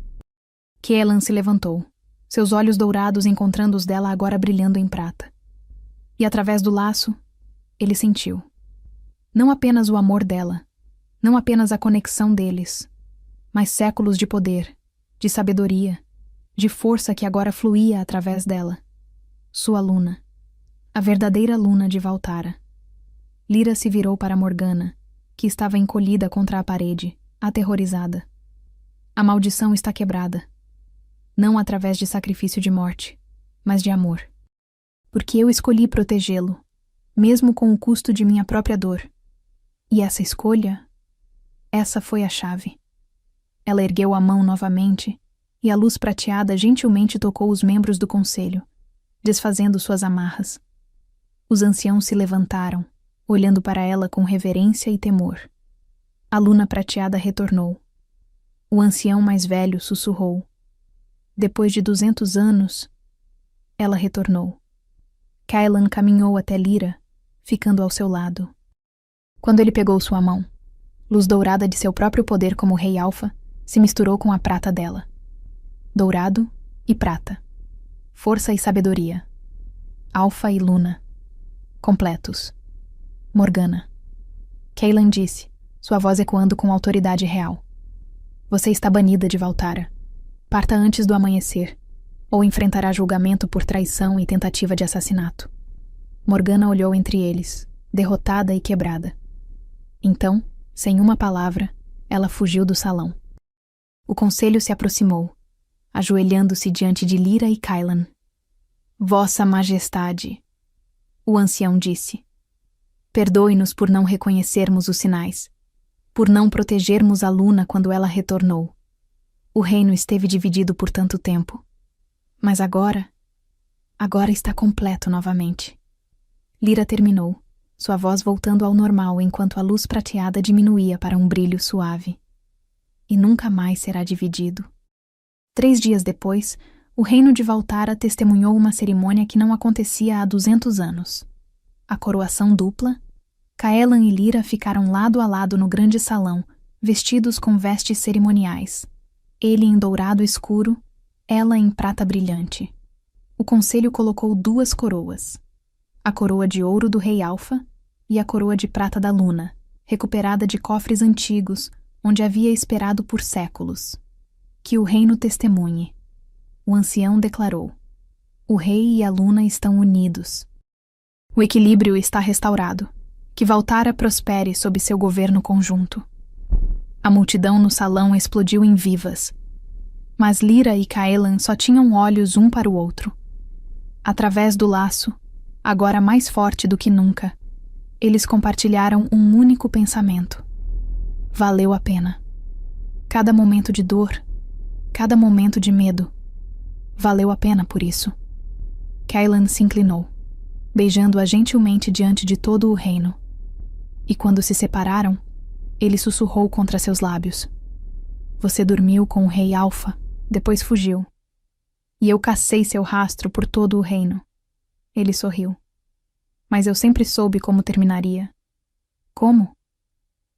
Caelan se levantou, seus olhos dourados encontrando os dela agora brilhando em prata. E através do laço, ele sentiu. Não apenas o amor dela, não apenas a conexão deles, mas séculos de poder, de sabedoria, de força que agora fluía através dela. Sua Luna, a verdadeira Luna de Valtara. Lyra se virou para Morgana, que estava encolhida contra a parede, aterrorizada. A maldição está quebrada. Não através de sacrifício de morte, mas de amor. Porque eu escolhi protegê-lo, mesmo com o custo de minha própria dor. E essa escolha, essa foi a chave. Ela ergueu a mão novamente, e a luz prateada gentilmente tocou os membros do conselho, desfazendo suas amarras. Os anciãos se levantaram, olhando para ela com reverência e temor. A luna prateada retornou. O ancião mais velho sussurrou. Depois de 200 anos, ela retornou. Caelan caminhou até Lyra, ficando ao seu lado. Quando ele pegou sua mão, luz dourada de seu próprio poder como rei alfa se misturou com a prata dela. Dourado e prata. Força e sabedoria. Alfa e Luna. Completos. Morgana. Caelan disse, sua voz ecoando com autoridade real. Você está banida de Valtara. Parta antes do amanhecer, ou enfrentará julgamento por traição e tentativa de assassinato. Morgana olhou entre eles, derrotada e quebrada. Então, sem uma palavra, ela fugiu do salão. O conselho se aproximou, ajoelhando-se diante de Lyra e Caelan. Vossa Majestade, o ancião disse. Perdoe-nos por não reconhecermos os sinais, por não protegermos a Luna quando ela retornou. O reino esteve dividido por tanto tempo. Mas agora está completo novamente. Lyra terminou, sua voz voltando ao normal enquanto a luz prateada diminuía para um brilho suave. E nunca mais será dividido. 3 dias depois, o reino de Valtara testemunhou uma cerimônia que não acontecia há 200 anos. A coroação dupla. Caelan e Lyra ficaram lado a lado no grande salão, vestidos com vestes cerimoniais. Ele em dourado escuro, ela em prata brilhante. O conselho colocou 2 coroas. A coroa de ouro do rei Alfa e a coroa de prata da Luna, recuperada de cofres antigos, onde havia esperado por séculos. Que o reino testemunhe. O ancião declarou. O rei e a Luna estão unidos. O equilíbrio está restaurado. Que Valtara prospere sob seu governo conjunto. A multidão no salão explodiu em vivas. Mas Lyra e Caelan só tinham olhos um para o outro. Através do laço, agora mais forte do que nunca, eles compartilharam um único pensamento. Valeu a pena. Cada momento de dor, cada momento de medo, valeu a pena por isso. Caelan se inclinou, beijando-a gentilmente diante de todo o reino. E quando se separaram, ele sussurrou contra seus lábios. Você dormiu com o rei Alfa, depois fugiu. E eu cacei seu rastro por todo o reino. Ele sorriu. Mas eu sempre soube como terminaria. Como?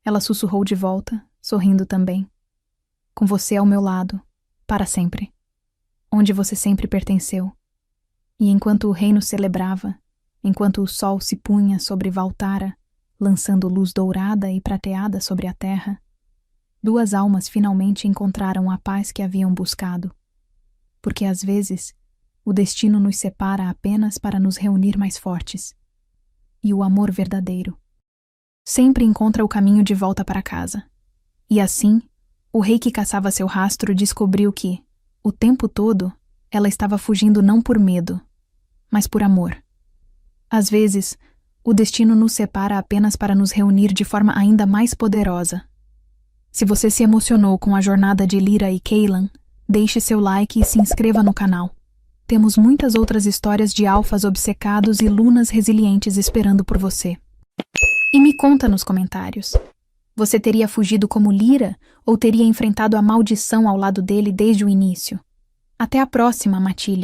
Ela sussurrou de volta, sorrindo também. Com você ao meu lado, para sempre. Onde você sempre pertenceu. E enquanto o reino celebrava, enquanto o sol se punha sobre Valtara, lançando luz dourada e prateada sobre a terra, 2 almas finalmente encontraram a paz que haviam buscado. Porque às vezes, o destino nos separa apenas para nos reunir mais fortes. E o amor verdadeiro sempre encontra o caminho de volta para casa. E assim, o rei que caçava seu rastro descobriu que, o tempo todo, ela estava fugindo não por medo, mas por amor. Às vezes, O destino nos separa apenas para nos reunir de forma ainda mais poderosa. Se você se emocionou com a jornada de Lyra e Kaylan, deixe seu like e se inscreva no canal. Temos muitas outras histórias de alfas obcecados e lunas resilientes esperando por você. E me conta nos comentários. Você teria fugido como Lyra ou teria enfrentado a maldição ao lado dele desde o início? Até a próxima, Matilha.